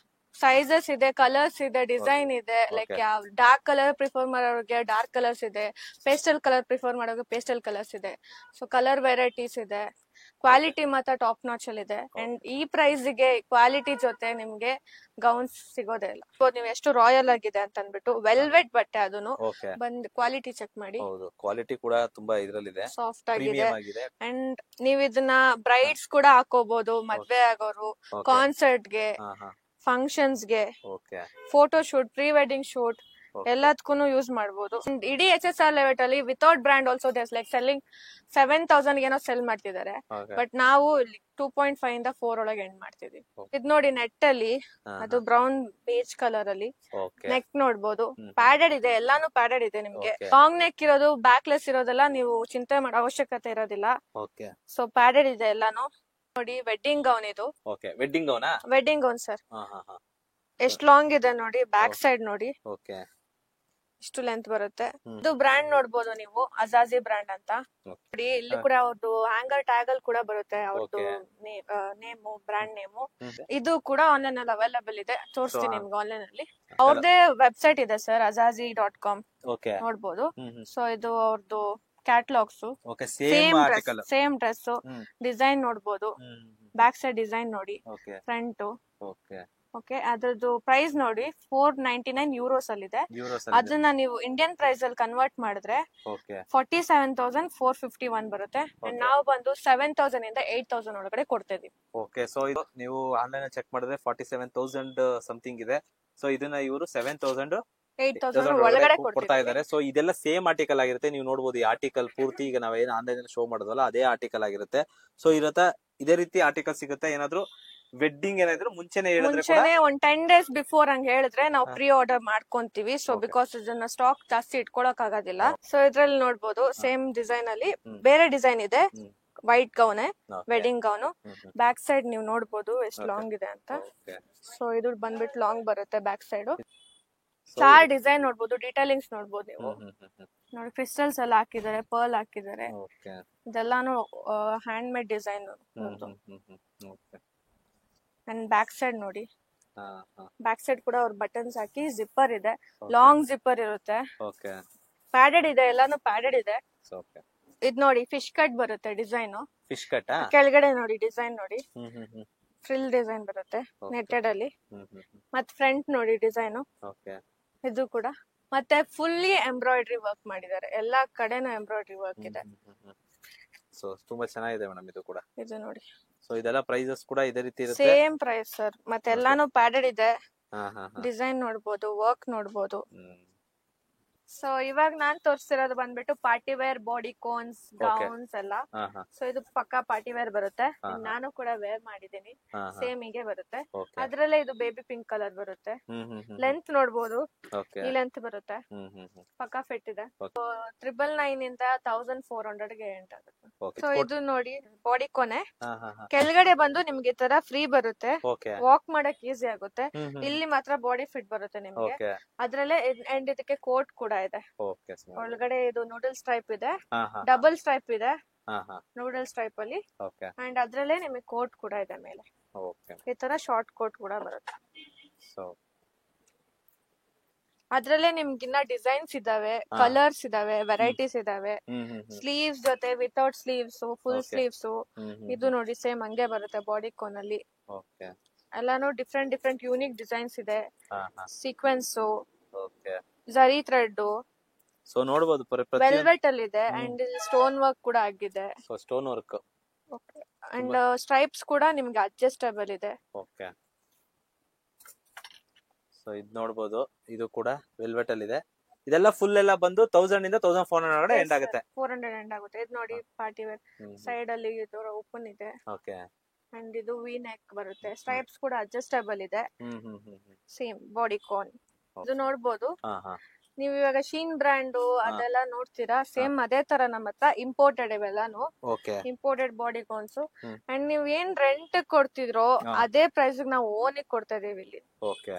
ಸೈಜಸ್ ಇದೆ, ಕಲರ್ಸ್ ಇದೆ, ಡಿಸೈನ್ ಇದೆ. ಲೈಕ್ ಯಾವ ಡಾರ್ಕ್ ಕಲರ್ ಪ್ರಿಫರ್ ಮಾಡೋರಿಗೆ ಡಾರ್ಕ್ ಕಲರ್ಸ್ ಇದೆ, ಪೇಸ್ಟಲ್ ಕಲರ್ ಪ್ರಿಫರ್ ಮಾಡೋರಿಗೆ ಪೇಸ್ಟಲ್ ಕಲರ್ಸ್ ಇದೆ. ಸೊ ಕಲರ್ ವೆರೈಟೀಸ್ ಇದೆ. ಕ್ವಾಲಿಟಿ ಮಾತ್ರ ಟಾಪ್ ನಾಚ್ ಅಲ್ಲಿ ಇದೆ. ಅಂಡ್ ಈ ಪ್ರೈಸ್ ಗೆ ಕ್ವಾಲಿಟಿ ಜೊತೆ ನಿಮ್ಗೆ ಗೌನ್ಸ್ ಸಿಗೋದೇ ಇಲ್ಲ. ನೀವು ಎಷ್ಟು ರಾಯಲ್ ಆಗಿದೆ ಅಂತ ಅಂದ್ಬಿಟ್ಟು, ವೆಲ್ವೆಟ್ ಬಟ್ಟೆ, ಅದನ್ನು ಬಂದ್ ಕ್ವಾಲಿಟಿ ಚೆಕ್ ಮಾಡಿ. ಕ್ವಾಲಿಟಿ ಕೂಡ ತುಂಬಾ ಇದ್ರಲ್ಲಿದೆ, ಸಾಫ್ಟ್ ಆಗಿದೆ. ಅಂಡ್ ನೀವ್ ಇದನ್ನ ಬ್ರೈಡ್ಸ್ ಕೂಡ ಹಾಕೋಬಹುದು, ಮದ್ವೆ ಆಗೋರು, ಕಾನ್ಸರ್ಟ್ ಗೆ, ಫಂಕ್ಷನ್ಸ್ ಗೆ, photo shoot, pre wedding shoot ಎಲ್ಲದಕ್ಕೂ ಯೂಸ್ ಮಾಡಬಹುದು. ಇಡೀ HSR ಲೆವೆಟ್ ಅಲ್ಲಿ without brand also there's like selling 7,000 ಏನೋ ಸೆಲ್ ಮಾಡ್ತಿದ್ದಾರೆ. ಬಟ್ ನಾವು 2.5 ಇಂದ 4 ಒಳಗೆ ಎಂಡ್ ಮಾಡ್ತಿದೀವಿ. ಇದ್ ನೋಡಿ, ನೆಟ್ ಅಲ್ಲಿ ಅದು ಬ್ರೌನ್ ಬೇಜ್ ಕಲರ್ ಅಲ್ಲಿ ನೆಕ್ ನೋಡ್ಬೋದು. ಪ್ಯಾಡೆಡ್ ಇದೆ, ಎಲ್ಲಾನು ಪ್ಯಾಡೆಡ್ ಇದೆ ನಿಮ್ಗೆ. ಲಾಂಗ್ ನೆಕ್ ಇರೋದು, ಬ್ಯಾಕ್ ಲೆಸ್ ಇರೋದೆಲ್ಲ ನೀವು ಚಿಂತೆ ಮಾಡೋ ಅವಶ್ಯಕತೆ ಇರೋದಿಲ್ಲ. ಸೊ ಪ್ಯಾಡೆಡ್ ಇದೆ ಎಲ್ಲಾನು. ನೋಡಿ, ವೆಡ್ಡಿಂಗ್ ಗೌನ್ ಇದು. ವೆಡ್ಡಿಂಗ್ ಗೌನಾ? Wedding gown sir. ಎಷ್ಟು ಲಾಂಗ್ ಇದೆ ನೋಡಿ. ಬ್ಯಾಕ್ ಸೈಡ್ ನೋಡಿ, ಇಷ್ಟು ಲೆಂತ್ ಬರುತ್ತೆ. ಇದು ಬ್ರ್ಯಾಂಡ್ ನೋಡ್ಬೋದು ನೀವು, ಅಜಾಜಿ ಬ್ರ್ಯಾಂಡ್ ಅಂತ ನೋಡಿ. ಇಲ್ಲಿ ಕೂಡ ಅವ್ರದ್ದು ಹ್ಯಾಂಗರ್ ಟ್ಯಾಗ್ ಅಲ್ಲಿ ಕೂಡ ಬರುತ್ತೆ ಅವ್ರದ್ದು ನೇಮು, ಬ್ರ್ಯಾಂಡ್ ನೇಮು. ಇದು ಕೂಡ ಆನ್ಲೈನ್ ಅಲ್ಲಿ ಅವೈಲೇಬಲ್ ಇದೆ, ತೋರಿಸ್ತೀನಿ ನಿಮ್ಗೆ ಆನ್ಲೈನ್ ಅಲ್ಲಿ. ಅವ್ರದ್ದೇ ವೆಬ್ಸೈಟ್ ಇದೆ ಸರ್, azazi.com ನೋಡ್ಬೋದು. ಸೊ ಇದು ಅವ್ರದ್ದು ಕ್ಯಾಟಲಾಗ್ಸ್. ಸೇಮ್ ಡ್ರೆಸ್ ಡಿಸೈನ್ ನೋಡ್ಬೋದು. ಬ್ಯಾಕ್ ಸೈಡ್ ಡಿಸೈನ್ ನೋಡಿ, ಫ್ರಂಟ್. ಓಕೆ, ಅದ್ರದ್ದು ಪ್ರೈಸ್ ನೋಡಿ 499 ಯೂರೋಸ್ ಅಲ್ಲಿ ಇದೆ. ಅದನ್ನ ನೀವು ಇಂಡಿಯನ್ ಪ್ರೈಸ್ ಅಲ್ಲಿ ಕನ್ವರ್ಟ್ ಮಾಡಿದ್ರೆ 47,451 ಬರುತ್ತೆ. ನಾವು ಬಂದು 7,000 ಇಂದ 8,000 ಒಳಗಡೆ ಕೊಡ್ತಾ ಇದೀವಿ. ಓಕೆ. ಸೊ ಇದು ನೀವು ಆನ್ಲೈನ್ ಚೆಕ್ ಮಾಡಿದ್ರೆ 47,000 ಸಮಥಿಂಗ್ ಇದೆ. ಸೊ ಇದನ್ನ ಇವರು 7,000 ಒಳಗಡೆ ಕೊಡ್ತಾ ಇದ್ದಾರೆ. ಸೊ ಇದೆಲ್ಲ ಸೇಮ್ ಆರ್ಟಿಕಲ್ ಆಗಿರುತ್ತೆ. ನೀವು ನೋಡಬಹುದು, ಈ ಆರ್ಟಿಕಲ್ ಪೂರ್ತಿ ಈಗ ನಾವೇನು ಆನ್ಲೈನ್ ಅಲ್ಲಿ ಶೋ ಮಾಡೋದಲ್ಲ ಅದೇ ಆರ್ಟಿಕಲ್ ಆಗಿರುತ್ತೆ. ಸೊ ಇದೇ ರೀತಿ ಆರ್ಟಿಕಲ್ ಸಿಗುತ್ತೆ. ಏನಾದ್ರು ವೆಡ್ಡಿಂಗ್ ಏನಾದ್ರು ಮುಂಚೆನೆ ಒಂದ್ 10 days ಬಿಫೋರ್ ಹಂಗ ಹೇಳಿದ್ರೆ ನಾವು ಪ್ರೀ ಆರ್ಡರ್ ಮಾಡ್ಕೊಂತೀವಿ. ಸೊ ಬಿಕಾಸ್ ಇದನ್ನ ಸ್ಟಾಕ್ ಜಾಸ್ತಿ ಇಟ್ಕೊಳಕ್ ಆಗೋದಿಲ್ಲ. ಸೊ ಇದ್ರಲ್ಲಿ ನೋಡ್ಬೋದು, ಸೇಮ್ ಡಿಸೈನ್ ಅಲ್ಲಿ ಬೇರೆ ಡಿಸೈನ್ ಇದೆ. White gown, wedding gown. Back side ನೀವು ನೋಡ್ಬೋದು ಎಷ್ಟು ಲಾಂಗ್ ಇದೆ ಅಂತ. ಸೊ ಇದು ಬಂದ್ಬಿಟ್ಟು ಲಾಂಗ್ ಬರುತ್ತೆ ಬ್ಯಾಕ್ ಸೈಡ್. ಸ್ಟಾರ್ ಡಿಸೈನ್ ನೋಡ್ಬೋದು, ಡೀಟೇಲಿಂಗ್ಸ್ ನೋಡ್ಬೋದು ನೀವು. ನೋಡಿ, ಕ್ರಿಸ್ಟಲ್ಸ್ ಎಲ್ಲ ಹಾಕಿದ್ದಾರೆ, ಪರ್ಲ್ ಹಾಕಿದ್ದಾರೆ. ಇದೆಲ್ಲಾನು handmade design. And back side ನೋಡಿ, ಬ್ಯಾಕ್ ಸೈಡ್ ಕೂಡ ಅವ್ರ ಬಟನ್ಸ್ ಹಾಕಿ ಜಿಪ್ಪರ್ ಇದೆ, ಲಾಂಗ್ ಜಿಪ್ಪರ್ ಇರುತ್ತೆ. ಪ್ಯಾಡೆಡ್ ಇದೆ, ಎಲ್ಲಾನು ಪ್ಯಾಡೆಡ್ ಇದೆ. ಇದ್ ನೋಡಿ, ಫಿಶ್ ಕಟ್ ಬರುತ್ತೆ ಡಿಸೈನ್. ಫಿಶ್ ಕಟ್ ಕೆಳಗಡೆ ನೋಡಿ, ಡಿಸೈನ್ ನೋಡಿ, ಫ್ರಿಲ್ ಡಿಸೈನ್ ಬರುತ್ತೆ ನೆಟ್ಟೆಡ್ ಅಲ್ಲಿ. ಮತ್ ಫ್ರಂಟ್ ನೋಡಿ ಡಿಸೈನ್. ಇದು ಕೂಡ ಮತ್ತೆ ಫುಲ್ಲಿ ಎಂಬ್ರಾಯ್ಡ್ರಿ ವರ್ಕ್ ಮಾಡಿದ್ದಾರೆ, ಎಲ್ಲಾ ಕಡೆನೂ ಎಂಬ್ರಾಯ್ಡ್ರಿ ವರ್ಕ್ ಇದೆ. ಸೊ ತುಂಬಾ ಚೆನ್ನಾಗಿದೆ ಮೇಡಮ್ ಇದು ಕೂಡ. ಇದು ನೋಡಿ. ಸೊ ಇದೆಲ್ಲ ಪ್ರೈಸಸ್ ಕೂಡ ಇದೇ ರೀತಿ ಇರುತ್ತೆ. Same price sir. ಮತ್ತೆ ಎಲ್ಲಾನು ಪ್ಯಾಡೆಡ್ ಇದೆ. ಡಿಸೈನ್ ನೋಡ್ಬೋದು, ವರ್ಕ್ ನೋಡ್ಬೋದು. ಸೊ ಇವಾಗ ನಾನ್ ತೋರಿಸ್ತಿರೋದು ಬಂದ್ಬಿಟ್ಟು party wear bodycons gowns ಎಲ್ಲ. ಹಾ ಹಾ ಸೊ ಇದು ಪಕ್ಕಾ ಪಾರ್ಟಿ ವೇರ್ ಬರುತ್ತೆ. ಹಾ, ಹಾ. ನಾನು ಕೂಡ ವೇರ್ ಮಾಡಿದೀನಿ. ಹಾ ಹಾ ಸೇಮ್ ಹೀಗೆ ಬರುತ್ತೆ. ಓಕೆ ಅದ್ರಲ್ಲೇ ಇದು ಬೇಬಿ ಪಿಂಕ್ ಕಲರ್ ಬರುತ್ತೆ. ಲೆಂತ್ ನೋಡ್ಬೋದು, ಓಕೆ ಈ ಲೆಂತ್ ಬರುತ್ತೆ. ಪಕ್ಕಾ ಫಿಟ್ ಇದೆ. Okay. 999 ಇಂದ 1400 ಗೆ ಎಂಟ್ ಆಗುತ್ತೆ. ಓಕೆ ಸೊ ಇದು ನೋಡಿ ಬಾಡಿ ಕೊನೆ. ಹಾ ಹಾ ಹಾ ಕೆಳಗಡೆ ಬಂದು ನಿಮ್ಗೆ ಈ ತರ ಫ್ರೀ ಬರುತ್ತೆ. ಓಕೆ ವಾಕ್ ಮಾಡಕ್ ಈಸಿ ಆಗುತ್ತೆ. ಇಲ್ಲಿ ಮಾತ್ರ ಬಾಡಿ ಫಿಟ್ ಬರುತ್ತೆ ನಿಮ್ಗೆ. ಓಕೆ ಅದ್ರಲ್ಲೇ ಅಂಡ್ ಇದಕ್ಕೆ ಕೋಟ್ ಕೂಡ ಇದೆ. ಓಕೆ ಒಳಗಡೆ ಇದು ನೂಡಲ್ಸ್ ಟೈಪ್ ಇದೆ, ಹಾ ಹಾ ಡಬಲ್ ಸ್ಟ್ರೈಪ್ ಇದೆ ಹಾ ಹಾ ನೂಡಲ್ಸ್ ಟೈಪ್ ಅಲ್ಲಿ. ಓಕೆ ಅಂಡ್ ಅದ್ರಲ್ಲೇ ನಿಮಗೆ ಕೋಟ್ ಕೂಡ ಇದೆ ಮೇಲೆ. ಓಕೆ ಈ ತರ ಶಾರ್ಟ್ ಕೋಟ್ ಕೂಡ ಬರುತ್ತೆ. ಸೊ ಅದ್ರಲ್ಲೇ ನಿಮ್ಗೆ ಇನ್ನ ಡಿಸೈನ್ಸ್ ಇದಾವೆ, ಕಲರ್ಸ್ ಇದಾವೆ, ವೆರೈಟೀಸ್ ಇದಾವೆ. ಸ್ಲೀವ್ಸ್ ಜೊತೆ without sleeves, full Okay. Sleeves. ಇದು ನೋಡಿ ಸೇಮ್ ಹಂಗೆ ಬರುತ್ತೆ ಬಾಡಿ ಕೋನ್ ಅಲ್ಲಿ. ಓಕೆ ಎಲ್ಲಾನು ಡಿಫ್ರೆಂಟ್ ಡಿಫ್ರೆಂಟ್ ಯೂನಿಕ್ ಡಿಸೈನ್ಸ್ ಇದೆ. ಹಾ ಹಾ ಸೀಕ್ವೆನ್ಸ್, ಓಕೆ ಜರಿ ಥ್ರೆಡ್, ಸೊ ನೋಡಬಹುದು ಪ್ರತಿ ವೆಲ್ವೆಟ್ ಅಲ್ಲಿ ಇದೆ. ಅಂಡ್ ಸ್ಟೋನ್ ವರ್ಕ್ ಕೂಡ ಆಗಿದೆ. So stone work. And stripes ಕೂಡ ನಿಮ್ಗೆ ಅಡ್ಜಸ್ಟಬಲ್ ಇದೆ. ಓಕೆ ಸೊ ಇದು ನೋಡಬಹುದು, ಇದು ಕೂಡ ವೆಲ್ವೆಟ್ ಅಲ್ಲಿ ಇದೆ. ಇದೆಲ್ಲ ಫುಲ್ ಎಲ್ಲ ಬಂದು 1000 ಇಂದ 1400 ಒಳಗಡೆ ಎಂಡ್ ಆಗುತ್ತೆ. 400 ಎಂಡ್ ಆಗುತ್ತೆ. ಇದು ನೋಡಿ ಪಾರ್ಟಿ ವೇರ್ ಸೈಡ್ ಅಲ್ಲಿ ಓಪನ್ ಇದೆ. ಓಕೆ ಅಂಡ್ ಇದು ವಿ ನೆಕ್ ಬರುತ್ತೆ. ಸ್ಟ್ರೈಪ್ಸ್ ಕೂಡ ಅಡ್ಜಸ್ಟಬಲ್ ಇದೆ. Same body cone. ಇದು ನೋಡ್ಬೋದು. ಹಾ ಹಾ ನೀವು ಇವಾಗ ಶೀನ್ ಬ್ರ್ಯಾಂಡ್ ಅದೆಲ್ಲ ನೋಡ್ತೀರಾ, ಸೇಮ್ ಅದೇ ತರ ನಮ್ಮ ಹತ್ರ ಇಂಪೋರ್ಟೆಡ್ ಇವೆಲ್ಲಾನು. Okay imported bodycons. Hmm. And ನೀವ್ ಏನ್ ರೆಂಟ್ ಕೊಡ್ತಿದ್ರೋ ಹಾ. ಅದೇ ಪ್ರೈಸ್ ನಾವು ಓನಿಗೆ ಕೊಡ್ತಾ ಇದೀವಿ ಇಲ್ಲಿ. ಓಕೆ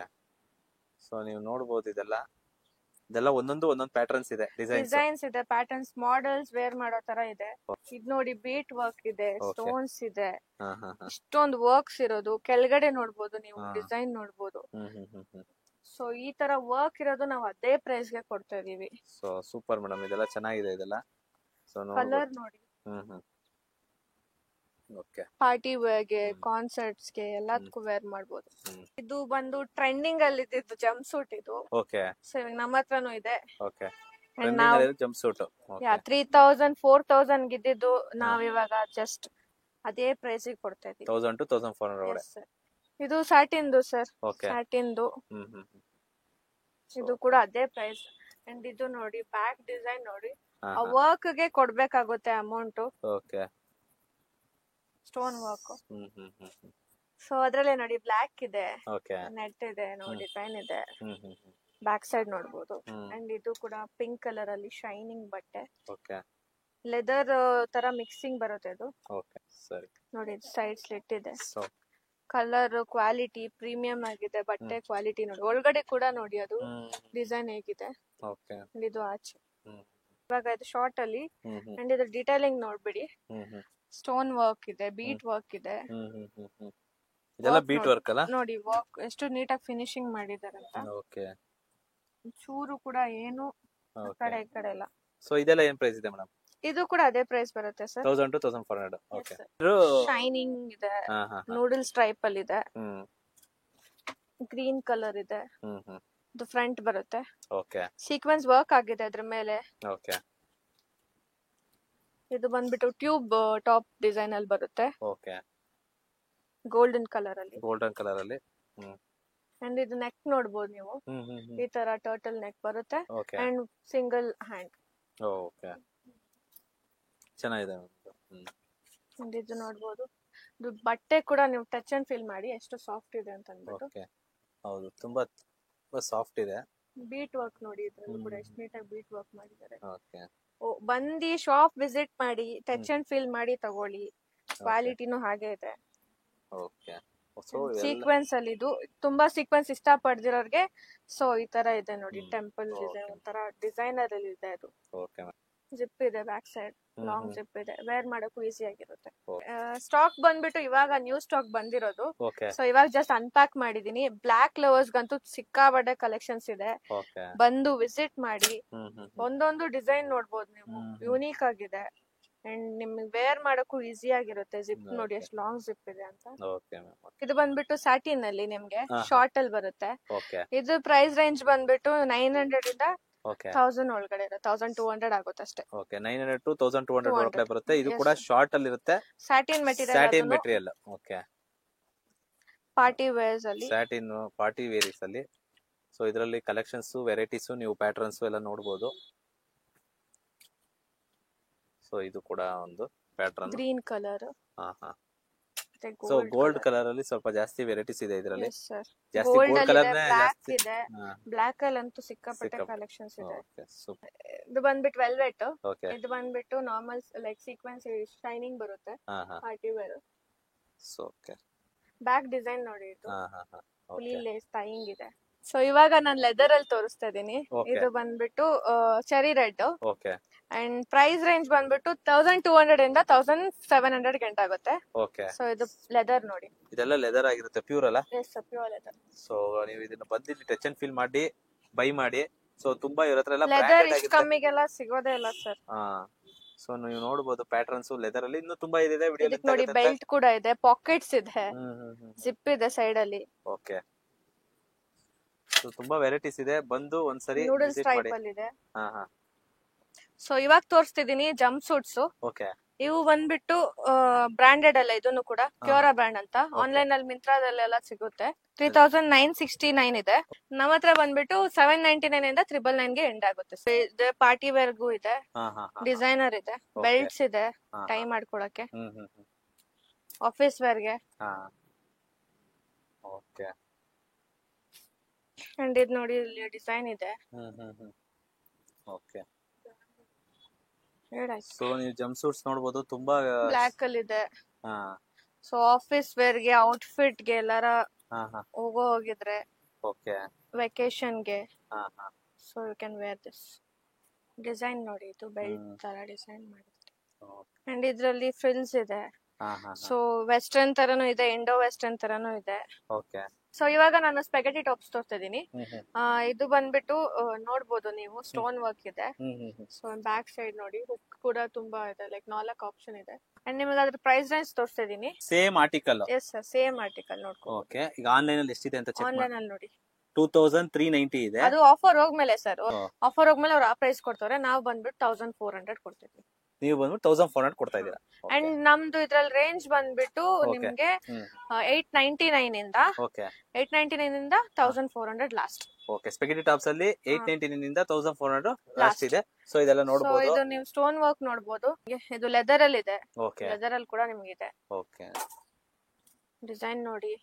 ಸೊ ನೀವು ನೋಡಬಹುದು ಇದೆಲ್ಲ ಒಂದೊಂದು ಪ್ಯಾಟರ್ನ್ಸ್ ಇದೆ, ಡಿಸೈನ್ಸ್ ಇದೆ, ಪ್ಯಾಟರ್ನ್ಸ್, ಮಾಡೆಲ್ಸ್ ವೇರ್ ಮಾಡೋ ತರ ಇದೆ. ಇದ್ ನೋಡಿ ಬೀಟ್ ವರ್ಕ್ ಇದೆ, Okay. ಸ್ಟೋನ್ಸ್ ಇದೆ, ಹಾ ಹಾ ಹಾ ಇಷ್ಟೊಂದು ವರ್ಕ್ಸ್ ಇರೋದು. ಕೆಳಗಡೆ ನೋಡ್ಬೋದು ನೀವು, ಹಾ. ಡಿಸೈನ್ ನೋಡ್ಬೋದು. ಹ್ಮ್ ಸೊ ಈ ತರ ವರ್ಕ್ ಇರೋದು ನಾವು ಅದೇ ಪ್ರೈಸ್ ಗೆ ಕೊಡ್ತಾ ಇದೀವಿ. ಸೊ ಸೂಪರ್ ಮೇಡಮ್, ಇದೆಲ್ಲ ಚೆನ್ನಾಗಿದೆ ಇದೆಲ್ಲ. ಸೊ ಕಲರ್ ನೋಡಿ, ಓಕೆ ಪಾರ್ಟಿ ವೇರ್ಗೆ, ಕಾನ್ಸರ್ಟ್ಸ್ ಗೆ ಎಲ್ಲದಕ್ಕೂ ವೇರ್ ಮಾಡ್ಬೋದು. ಇದು ಬಂದು ಟ್ರೆಂಡಿಂಗ್ ಅಲ್ಲಿ ಇದ್ದಿದ್ದು ಜಂಪ್ ಸೂಟ್ ಇದು. ಓಕೆ ಸೊ ಇವಾಗ ನಮ್ಮ ಹತ್ರನೂ ಇದೆ. ಓಕೆ And ನಾವು ಜಂಪ್ ಸೂಟ್ 3000 4000 ಗಿದ್ದಿದ್ದು ನಾವ್ ಇವಾಗ ಜಸ್ಟ್ ಅದೇ ಪ್ರೈಸ್ ಗೆ ಕೊಡ್ತಾ ಇದೀವಿ. 1000 to 1400 ಒಳಗಡೆ. Yes, sir. ಇದು ಸ್ಯಾಟಿನ್ದು ಸರ್, ಓಕೆ ಸ್ಯಾಟಿನ್ದು. ಇದು ಕೂಡ ಅದೇ ಪ್ರೈಸ್. ಅಂಡ್ ಇದು ನೋಡಿ ಬ್ಯಾಕ್ ಡಿಸೈನ್ ನೋಡಿ, ಆ ವರ್ಕ್ ಗೆ ಕೊಡ್ಬೇಕಾಗುತ್ತೆ amount. Okay stone work. So ಅದ್ರಲ್ಲೇ ನೋಡಿ ಬ್ಲಾಕ್ ಇದೆ, ಓಕೆ ನೆಟ್ ಇದೆ, ನೋಡಿ ಡಿಸೈನ್ ಇದೆ. ಬ್ಯಾಕ್ ಸೈಡ್ ನೋಡ್ಬೋದು. ಅಂಡ್ ಇದು ಕೂಡ ಪಿಂಕ್ ಕಲರ್ ಅಲ್ಲಿ ಶೈನಿಂಗ್ ಬಟ್ಟೆ, ಓಕೆ ಲೆದರ್ ತರ ಮಿಕ್ಸಿಂಗ್ ಬರುತ್ತೆ ಇದು. ಓಕೆ ಸರಿ. ನೋಡಿ ಸೈಡ್ ಸ್ಲಿಟ್ ಇದೆ. ಸೊ ಕಲರ್ ಕ್ವಾಲಿಟಿ ಪ್ರೀಮಿಯಂ ಆಗಿದೆ. ಬಟ್ಟೆ ಕ್ವಾಲಿಟಿ ನೋಡಿ, ಒಳಗಡೆ ಕೂಡ ನೋಡಿ ಅದು ಡಿಸೈನ್ ಹೇಗಿದೆ. ಓಕೆ ಇದು ಆಚೆ. ಇವಾಗ ಇದು ಶಾರ್ಟ್ ಅಲ್ಲಿ. ಅಂಡ್ ಇದು ಡಿಟೈಲಿಂಗ್ ನೋಡ್ಬಿಡಿ, ಸ್ಟೋನ್ ವರ್ಕ್ ಇದೆ, ಬೀಟ್ ವರ್ಕ್ ಇದೆ. ಇದೆಲ್ಲ ಬೀಟ್ ವರ್ಕ್ ಅಲ್ಲ ನೋಡಿ ವರ್ಕ್ ಎಷ್ಟು ನೀಟಾಗಿ ಫಿನಿಶಿಂಗ್ ಮಾಡಿದ್ದಾರೆ ಅಂತ. ಓಕೆ ಚೂರು ಕೂಡ ಏನು ಆ ಕಡೆ ಈ ಕಡೆ ಎಲ್ಲ. ಸೊ ಇದೆಲ್ಲ ಏನ್ ಪ್ರೈಸ್ ಇದೆ ಮೇಡಮ್? ಇದು ಕೂಡ ಅದೇ ಪ್ರೈಸ್ ಬರುತ್ತೆ ಸರ್, 1000 to 1400. ಓಕೆ ಶೈನಿಂಗ್ ಇದೆ, ಹಾ ಹಾ ನೂಡಲ್ಸ್ ಟೈಪ್ ಅಲ್ಲಿ ಇದೆ, ಗ್ರೀನ್ ಕಲರ್ ಇದೆ. ಇದು ಫ್ರಂಟ್ ಬರುತ್ತೆ. ಓಕೆ ಸೀಕ್ವೆನ್ಸ್ ವರ್ಕ್ ಆಗಿದೆ ಅದ್ರ ಮೇಲೆ. ಓಕೆ ಇದು ಬಂದ್ಬಿಟ್ಟು ಟ್ಯೂಬ್ ಟಾಪ್ ಡಿಸೈನ್ ಅಲ್ಲಿ ಬರುತ್ತೆ, ಓಕೆ ಗೋಲ್ಡನ್ ಕಲರ್ ಅಲ್ಲಿ. ಗೋಲ್ಡನ್ ಕಲರ್ ಅಲ್ಲಿ. ಅಂಡ್ ಇದು ನೆಕ್ ನೋಡ್ಬೋದು ನೀವು, ಈ ತರ ಟರ್ಟಲ್ ನೆಕ್ ಬರುತ್ತೆ. Okay and single hand. Okay ಚೆನ್ನಾಗಿದೆ. ಅಂಡ್ ಇದು ನೋಡ್ಬೋದು, ಇದು ಬಟ್ಟೆ ಕೂಡ ನೀವು ಟಚ್ ಅಂಡ್ ಫೀಲ್ ಮಾಡಿ ಎಷ್ಟು ಸಾಫ್ಟ್ ಇದೆ ಅಂತ ಅಂದ್ಬಿಟ್ಟು. ಓಕೆ ಹೌದು, ತುಂಬಾ ಸಾಫ್ಟ್ ಇದೆ. ಬೀಟ್ ವರ್ಕ್ ನೋಡಿ, ಇದ್ರಲ್ಲೂ ಕೂಡ ಎಷ್ಟು ನೀಟಾಗಿ ಬೀಟ್ ವರ್ಕ್ ಮಾಡಿದ್ದಾರೆ. ಓಕೆ ಬಂದಿ ಶಾಪ್ ವಿಸಿಟ್ ಮಾಡಿ, ಟಚ್ ಅಂಡ್ ಫೀಲ್ ಮಾಡಿ ತಗೊಳ್ಳಿ. ಕ್ವಾಲಿಟಿನೂ ಹಾಗೆ ಇದೆ. ಓಕೆ ಸೀಕ್ವೆನ್ಸ್ ಅಲ್ಲಿ ಇದು ತುಂಬಾ ಸೀಕ್ವೆನ್ಸ್ ಇಷ್ಟ ಪಡ್ದಿರೋರ್ಗೆ. ಸೊ ಈ ತರ ಇದೆ ನೋಡಿ, ಟೆಂಪಲ್ ಇದೆ, ಒಂಥರ ಡಿಸೈನರ್ ಅಲ್ಲಿ ಇದೆ. ಅದು ಓಕೆ ಜಿಪ್ ಇದೆ, ಬ್ಯಾಕ್ ಸೈಡ್ ಲಾಂಗ್ ಜಿಪ್ ಇದೆ, ವೇರ್ ಮಾಡಕ್ಕೂ ಈಸಿ ಆಗಿರುತ್ತೆ. ಸ್ಟಾಕ್ ಬಂದ್ಬಿಟ್ಟು ಇವಾಗ ನ್ಯೂ ಸ್ಟಾಕ್ ಬಂದಿರೋದು. ಓಕೆ ಸೊ ಇವಾಗ ಜಸ್ಟ್ ಅನ್ಪ್ಯಾಕ್ ಮಾಡಿದೀನಿ. ಬ್ಲಾಕ್ ಲವರ್ಸ್ ಗಂತೂ ಸಿಕ್ಕಾಬಡ್ಡೆ ಕಲೆಕ್ಷನ್ಸ್ ಇದೆ, ಓಕೆ ಬಂದು ವಿಸಿಟ್ ಮಾಡಿ. ಒಂದೊಂದು ಡಿಸೈನ್ ನೋಡ್ಬೋದು ನೀವು, ಯೂನಿಕ್ ಆಗಿದೆ. ಅಂಡ್ ನಿಮ್ಗೆ ವೇರ್ ಮಾಡಕ್ಕೂ ಈಸಿ ಆಗಿರುತ್ತೆ. ಜಿಪ್ ನೋಡಿ ಎಷ್ಟು ಲಾಂಗ್ ಜಿಪ್ ಇದೆ ಅಂತ. ಓಕೆ ಇದು ಬಂದ್ಬಿಟ್ಟು ಸ್ಯಾಟಿನ್ ಅಲ್ಲಿ ನಿಮ್ಗೆ ಶಾರ್ಟ್ ಅಲ್ಲಿ ಬರುತ್ತೆ. ಓಕೆ ಇದು ಪ್ರೈಸ್ ರೇಂಜ್ ಬಂದ್ಬಿಟ್ಟು 900 ಇಂದ ಓಕೆ 1000 ಒಳಗಡೆ ಇರುತ್ತೆ. 1200 ಆಗುತ್ತೆ ಅಷ್ಟೇ. ಓಕೆ 900 to 1200 ಒಳಗಡೆ ಬರುತ್ತೆ. ಇದು ಕೂಡ ಶಾರ್ಟ್ ಅಲ್ಲಿ ಇರುತ್ತೆ, satin material. Satin material. Okay party wares ಅಲ್ಲಿ, ಸ್ಯಾಟಿನ್ ಪಾರ್ಟಿ ವೇರೀಸ್ ಅಲ್ಲಿ. ಸೊ ಇದರಲ್ಲಿ ಕಲೆಕ್ಷನ್ಸ್ ವೆರೈಟೀಸ್ ನೀವು ಪ್ಯಾಟರ್ನ್ಸ್ ಎಲ್ಲ ನೋಡಬಹುದು. ಸೊ ಇದು ಕೂಡ ಒಂದು ಪ್ಯಾಟರ್ನ್. Green colour. ಹಾ ಹಾ. ಸೊ ಗೋಲ್ಡ್ ಕಲರ್ ಅಲ್ಲಿ ಸ್ವಲ್ಪ ಜಾಸ್ತಿ ವೆರೈಟೀಸ್ ಇದೆ ಇದರಲ್ಲಿ. ಜಾಸ್ತಿ ಗೋಲ್ಡ್ ಗೋಲ್ಡ್ ಕಲರ್ ಬ್ಲಾಕ್ ಇದೆ. ಬ್ಲಾಕ್ ಅಲ್ಲಿ ಅಂತೂ ಸಿಕ್ಕಾಪಟ್ಟೆ ಕಲೆಕ್ಷನ್ಸ್ ಇದೆ. ಇದು ಬಂದ್ಬಿಟ್ಟು ವೆಲ್ವೆಟ್. ಇದು ಬಂದ್ಬಿಟ್ಟು ನಾರ್ಮಲ್ ಲೈಕ್ ಸೀಕ್ವೆನ್ಸ್ ಶೈನಿಂಗ್ ಬರುತ್ತೆ. Party wear. So okay. Back design ನೋಡಿ ಇದು. ಫುಲ್ಲಿ ಲೇಸ್ ಟೈಯಿಂಗ್ ಇದೆ. ಸೊ ಇವಾಗ ನಾನು ಲೆದರ್ ಅಲ್ಲಿ ತೋರಿಸ್ತಾ ಇದೀನಿ. ಇದು ಬಂದ್ಬಿಟ್ಟು cherry red. Okay. And price range ಬಂದ್ಬಿಟ್ಟು 1200 ಇಂದ 1700 ಗಂಟ ಆಗುತ್ತೆ. ಓಕೆ. ಸೊ ಇದು ಲೆದರ್ ನೋಡಿ. ಇದೆಲ್ಲ ಲೆದರ್ ಆಗಿರುತ್ತೆ, ಪ್ಯೂರ್ ಅಲ್ಲ? Yes sir, pure leather. So ನೀವು ಇದನ್ನ ಬಂದು ಟಚ್ ಅಂಡ್ ಫೀಲ್ ಮಾಡಿ ಬೈ ಮಾಡಿ. ಸೊ ತುಂಬಾ ಇವ್ರ ಹತ್ರ ಎಲ್ಲ ಲೆದರ್ ಇಷ್ಟು ಕಮ್ಮಿಗೆಲ್ಲ ಸಿಗೋದೇ ಇಲ್ಲ ಸರ್. ಸೊ ನೀವು ನೋಡಬಹುದು ಪ್ಯಾಟರ್ನ್ಸ್ ಲೆದರ್ ಅಲ್ಲಿ ಇನ್ನೂ ತುಂಬಾ ಇದೆ. ವಿಡಿಯೋ ನೋಡಿ ಬೆಲ್ಟ್ ಕೂಡ ಇದೆ, ಪಾಕೆಟ್ಸ್ ಇದೆ, ಜಿಪ್ ಇದೆ ಸೈಡ್ ಅಲ್ಲಿ. ಓಕೆ. ಸೊ ತುಂಬಾ ವೆರೈಟೀಸ್ ಇದೆ, ಬಂದು ಒಂದ್ಸರಿ ನೂಡಲ್ಸ್ ಟೈಪ್ ಅಲ್ಲಿ ಇದೆ. ಸೊ ಇವಾಗ ತೋರಿಸ್ತಿದೀನಿ ಜಂಪ್ ಸೂಟ್ಸ್. ಓಕೆ. ಇವು ಬಂದ್ಬಿಟ್ಟು ಬ್ರಾಂಡೆಡ್ ಅಲ್ಲ, ಇದನ್ನು ಕೂಡ ಕ್ಯೂರಾ ಬ್ರ್ಯಾಂಡ್ ಅಂತ. ಆನ್ಲೈನ್ ಅಲ್ಲಿ ಮಿಂತ್ರಾದಲ್ಲೆಲ್ಲ ಸಿಗುತ್ತೆ. 3969 ಇದೆ. ನಮ್ಮ ಹತ್ರ ಬಂದ್ಬಿಟ್ಟು 799 ಇಂದ 999 ಗೆ ಎಂಡ್ ಆಗುತ್ತೆ. ಇದು ಪಾರ್ಟಿ ವೇರ್ಗೂ ಇದೆ, ಡಿಸೈನರ್ ಇದೆ, ಬೆಲ್ಟ್ಸ್ ಇದೆ ಟೈ ಮಾಡ್ಕೊಳಕ್ಕೆ, ಆಫೀಸ್ ವೇರ್ಗೆ. ಓಕೆ. ಅಂಡ್ ಇದು ನೋಡಿ ಇಲ್ಲಿ ಡಿಸೈನ್ ಇದೆ. ಓಕೆ. ಸೊ ನೀವು ಜಂಪ್ ಸೂಟ್ಸ್ ನೋಡಬಹುದು, ತುಂಬಾ ಬ್ಲಾಕ್ ಅಲ್ಲಿ ಇದೆ. ಸೊ ಆಫೀಸ್ ವೇರ್ ಗೆ, ಔಟ್ಫಿಟ್ ಗೆ ಎಲ್ಲಾರ ಹೋಗಿದ್ರೆ, ಓಕೆ, ವೆಕೇಶನ್ ಗೆ, so you can wear this. Design ನೋಡಿ, ಇದು ಬೆಲ್ಟ್ ತರ ಡಿಸೈನ್ ಮಾಡಿರುತ್ತೆ. ಅಂಡ್ ಇದ್ರಲ್ಲಿ ಫ್ರಿಲ್ಸ್ ಇದೆ. ಸೊ ವೆಸ್ಟರ್ನ್ ತರನು ಇದೆ, ಇಂಡೋ ವೆಸ್ಟರ್ನ್ ತರನು ಇದೆ. ಓಕೆ. ಸೊ ಇವಾಗ ನಾನು ಸ್ಪೆಗಟಿ ಟಾಪ್ಸ್ ತೋರ್ತಾ ಇದೀನಿ. ಇದು ಬಂದ್ಬಿಟ್ಟು ನೋಡ್ಬೋದು ನೀವು, ಸ್ಟೋನ್ ವರ್ಕ್ ಇದೆ. ಸೊ ಬ್ಯಾಕ್ ಸೈಡ್ ನೋಡಿ, ಹುಕ್ ಕೂಡ ತುಂಬಾ ಇದೆ, ಲೈಕ್ 4 ಆಪ್ಷನ್ ಇದೆ. ಅಂಡ್ ನಿಮಗೆ ಅದ್ರ ಪ್ರೈಸ್ ರೇಂಜ್ ತೋರಿಸ್ತಾ ಇದೀನಿ. Same article? Yes sir, same article ನೋಡ್ಕೊ. ಓಕೆ. ಈಗ ಆನ್ಲೈನ್ ಅಲ್ಲಿ ಎಷ್ಟಿದೆ ಅಂತ ಚೆಕ್ ಮಾಡಿ. ಆನ್ಲೈನ್ ಅಲ್ಲಿ ನೋಡಿ 2390 ಇದೆ. ಅದು ಆಫರ್ ಹೋಗ್ಮೇಲೆ ಸರ್, ಆಫರ್ ಹೋಗ್ಮೇಲೆ ಅವ್ರು ಆ ಪ್ರೈಸ್ ಕೊಡ್ತಾರೆ. ನಾವು ಬಂದ್ಬಿಟ್ಟು 1400 ಕೊಡ್ತೀವಿ. ನೀವು ಬಂದ್ಬಿಟ್ಟು 1400 ಕೊಡ್ತಾ ಇದೀರಾ. ಅಂಡ್ ನಮ್ದು ಇದ್ರಲ್ಲಿ ರೇಂಜ್ ಬಂದ್ಬಿಟ್ಟು ನಿಮ್ಗೆ 899 ಇಂದ 899 ಇಂದ 1400 ಲಾಸ್ಟ್. ಓಕೆ. ಸ್ಪೆಗಟಿ ಟಾಪ್ಸ್ ಅಲ್ಲಿ 899 ಇಂದ 1400 ಲಾಸ್ಟ್ ಇದೆ. ಸೊ ಇದೆಲ್ಲ ನೋಡಬಹುದು. ಇದು ನೀವು ಸ್ಟೋನ್ ವರ್ಕ್ ನೋಡಬಹುದು. ಇದು ಲೆದರ್ ಅಲ್ಲಿ ಇದೆ. ಓಕೆ. ಲೆದರ್ ಅಲ್ಲಿ ಕೂಡ ನಿಮ್ಗೆ ಇದೆ. ಓಕೆ. ಡಿಸೈನ್ ನೋಡಿ.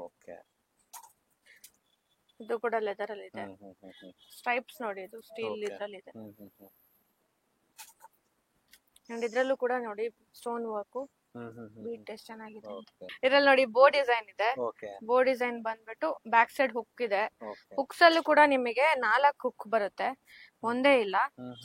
ಓಕೆ. ಇದು ಕೂಡ ಲೆದರ್ ಅಲ್ಲಿ ಇದೆ. ಸ್ಟ್ರೈಪ್ಸ್ ನೋಡಿ, ಇದು ಸ್ಟೀಲ್ ಇದ್ರಲ್ಲಿ ಇದೆ. ಅಂಡ್ ಇದ್ರಲ್ಲೂ ಕೂಡ ನೋಡಿ ಸ್ಟೋನ್ ವರ್ಕ್, ಬೀಟ್ ಎಷ್ಟು ಚೆನ್ನಾಗಿದೆ. ಇದ್ರಲ್ಲಿ ನೋಡಿ ಬೋ ಡಿಸೈನ್ ಇದೆ. ಬೋ ಡಿಸೈನ್ ಬಂದ್ಬಿಟ್ಟು ಬ್ಯಾಕ್ ಸೈಡ್ ಹುಕ್ ಇದೆ. ಹುಕ್ಸ್ ಅಲ್ಲೂ ಕೂಡ ನಿಮಗೆ 4 ಹುಕ್ ಬರುತ್ತೆ, ಒಂದೇ ಇಲ್ಲ.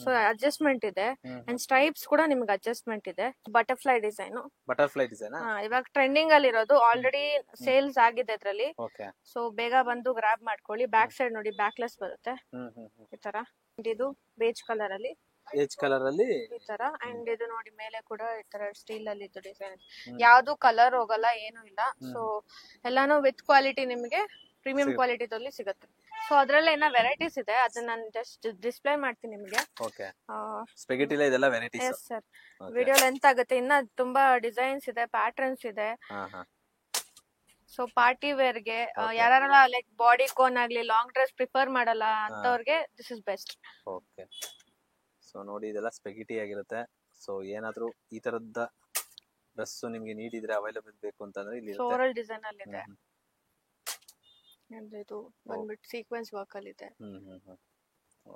ಸೊ ಅಡ್ಜಸ್ಟ್ಮೆಂಟ್ ಇದೆ. ಅಂಡ್ ಸ್ಟ್ರೈಪ್ಸ್ ಕೂಡ ನಿಮ್ಗೆ ಅಡ್ಜಸ್ಟ್ಮೆಂಟ್ ಇದೆ. Butterfly design. ಬಟರ್ಫ್ಲೈ ಡಿಸೈನ್ ಇವಾಗ ಟ್ರೆಂಡಿಂಗ್ ಅಲ್ಲಿ ಇರೋದು, ಆಲ್ರೆಡಿ ಸೇಲ್ಸ್ ಆಗಿದೆ ಇದ್ರಲ್ಲಿ. ಸೊ ಬೇಗ ಬಂದು ಗ್ರಾಬ್ ಮಾಡ್ಕೊಳ್ಳಿ. ಬ್ಯಾಕ್ ಸೈಡ್ ನೋಡಿ ಬ್ಯಾಕ್ಲೆಸ್ ಬರುತ್ತೆ ಈ ತರ. ಇದು ಬೇಜ್ ಕಲರ್ ಅಲ್ಲಿ, ಏಜ್ ಕಲರ್ ಅಲ್ಲಿ ಈ ತರ. ಅಂಡ್ ಇದು ನೋಡಿ ಮೇಲೆ ಕೂಡ ಈ ತರ ಸ್ಟೀಲ್ ಅಲ್ಲಿ ಇದು ಡಿಸೈನ್. ಯಾವ್ದು ಕಲರ್ ಹೋಗಲ್ಲ, ಏನು ಇಲ್ಲ. ಸೊ ಎಲ್ಲಾನು ವಿತ್ ಕ್ವಾಲಿಟಿ ನಿಮಗೆ ಪ್ರೀಮಿಯಂ ಕ್ವಾಲಿಟಿದಲ್ಲಿ ಸಿಗುತ್ತೆ. ಸೊ ಅದ್ರಲ್ಲಿ ಏನೋ ವೆರೈಟೀಸ್ ಇದೆ, ಅದನ್ನ ನಾನು ಜಸ್ಟ್ ಡಿಸ್ಪ್ಲೇ ಮಾಡ್ತೀನಿ ನಿಮಗೆ. ಓಕೆ. ಸ್ಪೆಗಟಿ ಅಲ್ಲಿ ಇದೆಲ್ಲ varieties. Yes sir, video length ಆಗುತ್ತೆ. ಇನ್ನ ತುಂಬಾ ಡಿಸೈನ್ಸ್ ಇದೆ, ಪ್ಯಾಟರ್ನ್ಸ್ ಇದೆ. ಸೊ ಪಾರ್ಟಿ ವೇರ್ ಗೆ ಯಾರೆಲ್ಲ ಲೈಕ್ ಬಾಡಿ ಕೋನ್ ಆಗ್ಲಿ, ಲಾಂಗ್ ಡ್ರೆಸ್ ಪ್ರಿಫರ್ ಮಾಡಲ್ಲ ಅಂತವ್ರಿಗೆ this is best. Okay. So ನೋಡಿ ಇದೆಲ್ಲ ಸ್ಪೆಗಿಟಿ ಆಗಿರುತ್ತೆ. ಸೊ ಏನಾದ್ರೂ ಈ ತರದ ಡ್ರೆಸ್ ನಿಮ್ಗೆ ನೀಡಿದ್ರೆ ಅವೈಲೇಬಲ್ ಬೇಕು ಅಂತಂದ್ರೆ ಇಲ್ಲಿ ಫ್ಲೋರಲ್ ಡಿಸೈನ್ ಅಲ್ಲಿ ಇದೆ. ಇದು ಬಂದ್ಬಿಟ್ಟು ಸೀಕ್ವೆನ್ಸ್ ವರ್ಕ್ ಅಲ್ಲಿ ಇದೆ.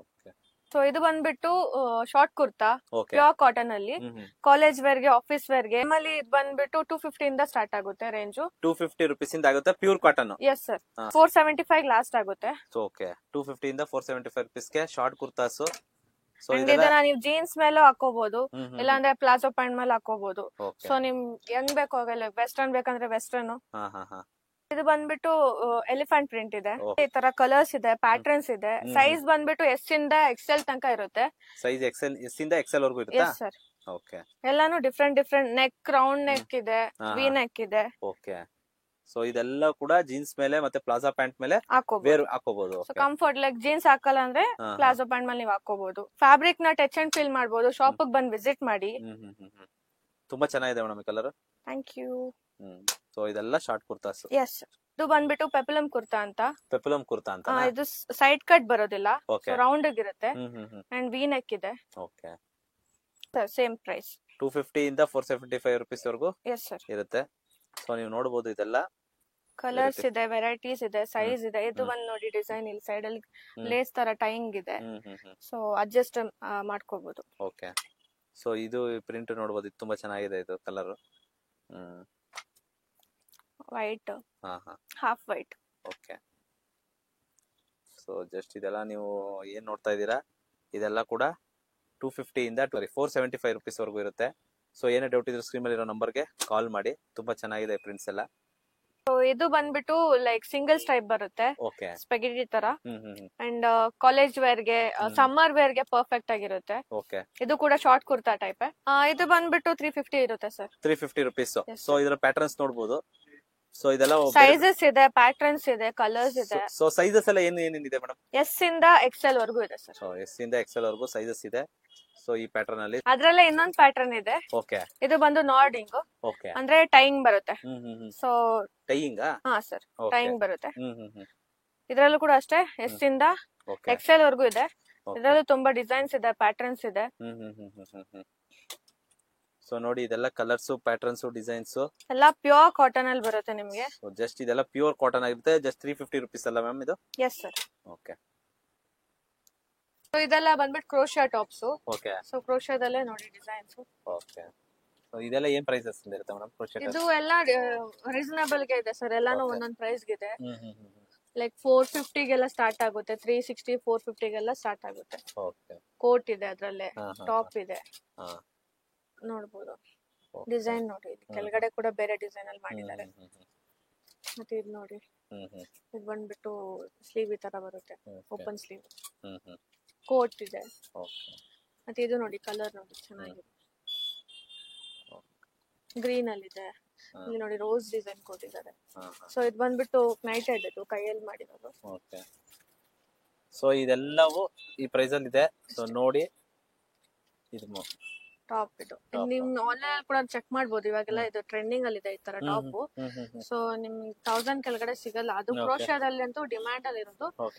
ಓಕೆ. ಸೊ ಇದು ಬಂದ್ಬಿಟ್ಟು ಶಾರ್ಟ್ ಕುರ್ತಾ, ಪ್ಯೂರ್ ಕಾಟನ್ ಅಲ್ಲಿ, ಕಾಲೇಜ್ ವೇರ್ ಗೆ, ಆಫೀಸ್ ವೇರ್ ಗೆ. ನಮ್ಮಲ್ಲಿ ಇದು ಬಂದ್ಬಿಟ್ಟು 250 ಇಂದ ಸ್ಟಾರ್ಟ್ ಆಗುತ್ತೆ ರೇಂಜ್. 250 ರೂಪೀಸ್ ಇಂದ ಆಗುತ್ತೆ pure cotton. Yes sir. 475 last ಆಗುತ್ತೆ. ಓಕೆ. 250 ಇಂದ 475 ರೂಪೀಸ್ ಗೆ ಶಾರ್ಟ್ ಕುರ್ತಾಸ್. ಸೊ ಇದನ್ನ ನೀವು ಜೀನ್ಸ್ ಮೇಲೂ ಹಾಕೋಬಹುದು, ಇಲ್ಲಾಂದ್ರೆ ಪ್ಲಾಜೋ ಪ್ಯಾಂಟ್ ಮೇಲೆ ಹಾಕೋಬಹುದು. ಸೊ ನಿಮ್ ಹೆಂಗ್ ಬೇಕು ಆಗಲ್ಲ, ವೆಸ್ಟರ್ನ್ ಬೇಕಂದ್ರೆ ವೆಸ್ಟರ್ನ್. ಇದು ಬಂದ್ಬಿಟ್ಟು ಎಲಿಫೆಂಟ್ ಪ್ರಿಂಟ್ ಇದೆ. ಈ ತರ ಕಲರ್ಸ್ ಇದೆ, ಪ್ಯಾಟರ್ನ್ಸ್ ಇದೆ. ಸೈಜ್ ಬಂದ್ಬಿಟ್ಟು ಎಸ್ ಇಂದ ಎಕ್ಸೆಲ್ ತನಕ ಇರುತ್ತೆ. ಸೈಜ್ ಎಸ್ ಇಂದ ಎಕ್ಸೆಲ್ ವರೆಗೂ ಇರುತ್ತೆ. S sir. ಓಕೆ. ಎಲ್ಲಾನು ಡಿಫ್ರೆಂಟ್ ನೆಕ್, ರೌಂಡ್ ನೆಕ್ ಇದೆ, ವಿ ನೆಕ್ ಇದೆ. ಓಕೆ. ಸೊ ಇದೆಲ್ಲ ಕೂಡ ಜೀನ್ಸ್ ಮೇಲೆ ಮತ್ತೆ ಪ್ಲಾಜಾ ಪ್ಯಾಂಟ್ ಮೇಲೆ ಹಾಕೋಬಹುದು. ಕಂಫರ್ಟ್ ಲೈಕ್ ಜೀನ್ಸ್ ಹಾಕಲ್ಲ ಅಂದ್ರೆ ಪ್ಲಾಜೋ ಪ್ಯಾಂಟ್ ಮೇಲೆ ನೀವು ಹಾಕೋಬಹುದು. ಫ್ಯಾಬ್ರಿಕ್ ನ ಟಚ್ ಅಂಡ್ ಫೀಲ್ ಮಾಡಬಹುದು. ಶಾಪ್ ಬಂದು ವಿಸಿಟ್ ಮಾಡಿ. ತುಂಬಾ ಚೆನ್ನಾಗಿದೆ madam colour. Thank you. So ಇದೆಲ್ಲ ಶಾರ್ಟ್ ಕುರ್ತಾಸ್. Yes sir. ಇದು ಬಂದ್ಬಿಟ್ಟು ಪೆಪ್ಲಮ್ ಕುರ್ತಾ ಅಂತ. ಪೆಪ್ಲಮ್ ಕುರ್ತಾ ಅಂತ. ಇದು ಸೈಡ್ ಕಟ್ ಬರೋದಿಲ್ಲ, ಓಕೆ. ರೌಂಡ್ ಆಗಿರುತ್ತೆ hmm hmm hmm. And V neck ಇದೆ. ಓಕೆ. ಸೇಮ್ ಪ್ರೈಸ್ 250 ಇಂದ 475 rupees ವರೆಗೂ ಎಸ್ ಸರ್. ಇರುತ್ತೆ. ಸೊ ನೀವು ನೋಡಬಹುದು ಇದೆಲ್ಲ ಕಲರ್ಸ್ ಇದೆ, ವೆರೈಟೀಸ್ ಇದೆ, ಸೈಜ್ ಇದೆ. ಇದು ಒಂದ್ ನೋಡಿ ಡಿಸೈನ್ ಇಲ್ಲಿ ಸೈಡ್ ಅಲ್ಲಿ ಲೇಸ್ ತರ ಟೈಂಗ್ ಇದೆ, ಸೊ ಅಡ್ಜಸ್ಟ್ ಮಾಡ್ಕೋಬಹುದು. ಓಕೆ. ಸೊ ಇದು ಪ್ರಿಂಟ್ ನೋಡಬಹುದು, ಇದು ತುಂಬಾ ಚೆನ್ನಾಗಿದೆ ಇದು ಕಲರ್. ವೈಟ್, ಹಾ ಹಾ, half white. Okay. So just ಇದೆಲ್ಲ ನೀವು ಏನ್ ನೋಡ್ತಾ ಇದ್ದೀರಾ ಇದೆಲ್ಲ ಕೂಡ 250 ಇಂದ 475 rupees ವರೆಗೂ ಇರುತ್ತೆ. ಸೊ ಏನೇ ಡೌಟ್ ಇದ್ರೆ ಸ್ಕ್ರೀನ್ ಮೇಲೆ ಇರೋ ನಂಬರ್ಗೆ ಕಾಲ್ ಮಾಡಿ. ತುಂಬಾ ಚೆನ್ನಾಗಿದೆ ಪ್ರಿಂಟ್ಸ್ ಎಲ್ಲ. ಇದು ಬಂದ್ಬಿಟ್ಟು ಲೈಕ್ ಸಿಂಗಲ್ ಸ್ಟೈಪ್ ಬರುತ್ತೆ, ಓಕೆ. ಸ್ಪೆಗೆಟಿ ತರ. ಹ್ಮ್ hmm hmm. And college where ಗೆ, ಸಮ್ಮರ್ ವೇರ್ ಗೆ ಪರ್ಫೆಕ್ಟ್ ಆಗಿರುತ್ತೆ. ಓಕೆ. ಇದು ಕೂಡ ಶಾರ್ಟ್ ಕುರ್ತಾ ಟೈಪ್. ಇದು ಬಂದ್ಬಿಟ್ಟು 350 ಇರುತ್ತೆ ಸರ್. 350 rupees. ಸೊ ಇದರ ಪ್ಯಾಟರ್ನ್ಸ್ ನೋಡಬಹುದು. ಸೊ ಇದೆಲ್ಲ ಸೈಜಸ್ ಇದೆ, ಪ್ಯಾಟರ್ನ್ಸ್ ಇದೆ, ಕಲರ್ಸ್ ಇದೆ. ಸೊ ಸೈಜಸ್ ಎಲ್ಲ ಏನೇನಿದೆ ಮೇಡಮ್? ಎಸ್ ಇಂದ ಎಕ್ಸೆಲ್ ವರೆಗೂ ಇದೆ ಸರ್. ಸೊ ಎಸ್ ಇಂದ ಎಕ್ಸೆಲ್ ವರೆಗೂ ಸೈಜಸ್ ಇದೆ. ಸೊ ಈ ಪ್ಯಾಟರ್ನ್ ಅಲ್ಲಿ ಅದ್ರಲ್ಲೇ ಇನ್ನೊಂದ್ ಪ್ಯಾಟರ್ನ್ ಇದೆ. ಓಕೆ. ಇದು ಬಂದು ನಾರ್ಡಿಂಗ್, ಓಕೆ, ಅಂದ್ರೆ ಟೈಂಗ್ ಬರುತ್ತೆ. So tying. ಹಾ ಸರ್, ಟೈಂಗ್ ಬರುತ್ತೆ. ಹ್ಮ್. ಇದ್ರಲ್ಲೂ ಕೂಡ ಅಷ್ಟೇ ಎಸ್ ಇಂದ ಓಕೆ. ಎಕ್ಸೆಲ್ ವರೆಗೂ ಇದೆ. ಇದ್ರಲ್ಲೂ ತುಂಬಾ ಡಿಸೈನ್ಸ್ ಇದೆ, ಪ್ಯಾಟರ್ನ್ಸ್ ಇದೆ. ಹ್ಮ್. ಸೊ ನೋಡಿ ಇದೆಲ್ಲ ಕಲರ್ಸ್, ಪ್ಯಾಟರ್ನ್ಸ್, ಡಿಸೈನ್ಸ್ ಎಲ್ಲ ಪ್ಯೂರ್ ಕಾಟನ್ ಅಲ್ಲಿ ಬರುತ್ತೆ ನಿಮ್ಗೆ. ಸೊ ಜಸ್ಟ್ ಇದೆಲ್ಲ ಪ್ಯೂರ್ ಕಾಟನ್ ಆಗಿರುತ್ತೆ. ಜಸ್ಟ್ 350 rupees ಅಲ್ಲ ಮ್ಯಾಮ್ ಇದು? S sir. ಓಕೆ. ಸೊ ಇದೆಲ್ಲ ಬಂದ್ಬಿಟ್ಟು ಕ್ರೋಶಿಯಾ ಟಾಪ್ಸ್. ಓಕೆ. ಸೊ ಕ್ರೋಶಿಯಾದಲ್ಲೇ ನೋಡಿ ಡಿಸೈನ್ಸ್. ಓಕೆ. ಸೊ ಇದೆಲ್ಲ ಏನ್ ಪ್ರೈಸಸ್ ಇರುತ್ತೆ ಮೇಡಮ್ ಕ್ರೋಶಿಯಾ? ಇದು ಎಲ್ಲ ರೀಸನಬಲ್ ಗೆ ಇದೆ ಸರ್. ಎಲ್ಲಾನು ಒಂದೊಂದ್ ಪ್ರೈಸ್ ಗಿದೆ. ಹ್ಮ್. ಲೈಕ್ 450 ಗೆಲ್ಲ ಸ್ಟಾರ್ಟ್ ಆಗುತ್ತೆ, 360, 450 ಗೆಲ್ಲ ಸ್ಟಾರ್ಟ್ ಆಗುತ್ತೆ. ಓಕೆ. ಕೋಟ್ ಇದೆ, ಅದ್ರಲ್ಲೇ ಹಾ. ಟಾಪ್ ಇದೆ, ಹಾ. ನೋಡ್ಬೋದು. ಡಿಸೈನ್ ನೋಡಿ, ಇಲ್ಲಿ ಕೆಳಗಡೆ ಕೂಡ ಬೇರೆ ಡಿಸೈನ್ ಅಲ್ಲಿ ಮಾಡಿದ್ದಾರೆ. ಮತ್ತೆ ಇದು ನೋಡಿ, ಇದು ಬಂದ್ಬಿಟ್ಟು ಸ್ಲೀವ್ ಈ ತರ ಬರುತ್ತೆ, ಓಪನ್ ಸ್ಲೀವ್. ಕೋಟ್ ಇದೆ. ಮತ್ತೆ ಇದು ನೋಡಿ, ಕಲರ್ ನೋಡಿ ಚೆನ್ನಾಗಿದೆ, ಗ್ರೀನ್ ಅಲ್ಲಿ ಇದೆ. ಇಲ್ಲಿ ನೋಡಿ ರೋಸ್ ಡಿಸೈನ್ ಕೊಟ್ಟಿದ್ದಾರೆ. ಸೊ ಇದು ಬಂದ್ಬಿಟ್ಟು ನೈಟೆಡ್, ಇದು ಕೈಯಲ್ಲಿ ಮಾಡಿರೋದು. ಓಕೆ. ಸೊ ಇದೆಲ್ಲವೂ ಈ ಪ್ರೈಸ್ ಅಲ್ಲಿ ಇದೆ. ಸೊ ನೋಡಿ ಇದು ಟಾಪ್. ಇದು ನಿಮ್ ಆನ್ಲೈನ್ ಕೂಡ ಚೆಕ್ ಮಾಡ್ಬೋದು. ಇವಾಗೆಲ್ಲ ಇದು ಟ್ರೆಂಡಿಂಗ್ ಅಲ್ಲಿ ಇದೆ ಈ ತರ ಟಾಪ್. ಸೊ ನಿಮ್ಗೆ 1000 ಕೆಳಗಡೆ ಸಿಗಲ್ಲ. ಅದು ಕ್ರೋಶಿಯಾದಲ್ಲಿ ಅಂತೂ ಡಿಮ್ಯಾಂಡ್ ಅಲ್ಲಿ ಇರೋದು.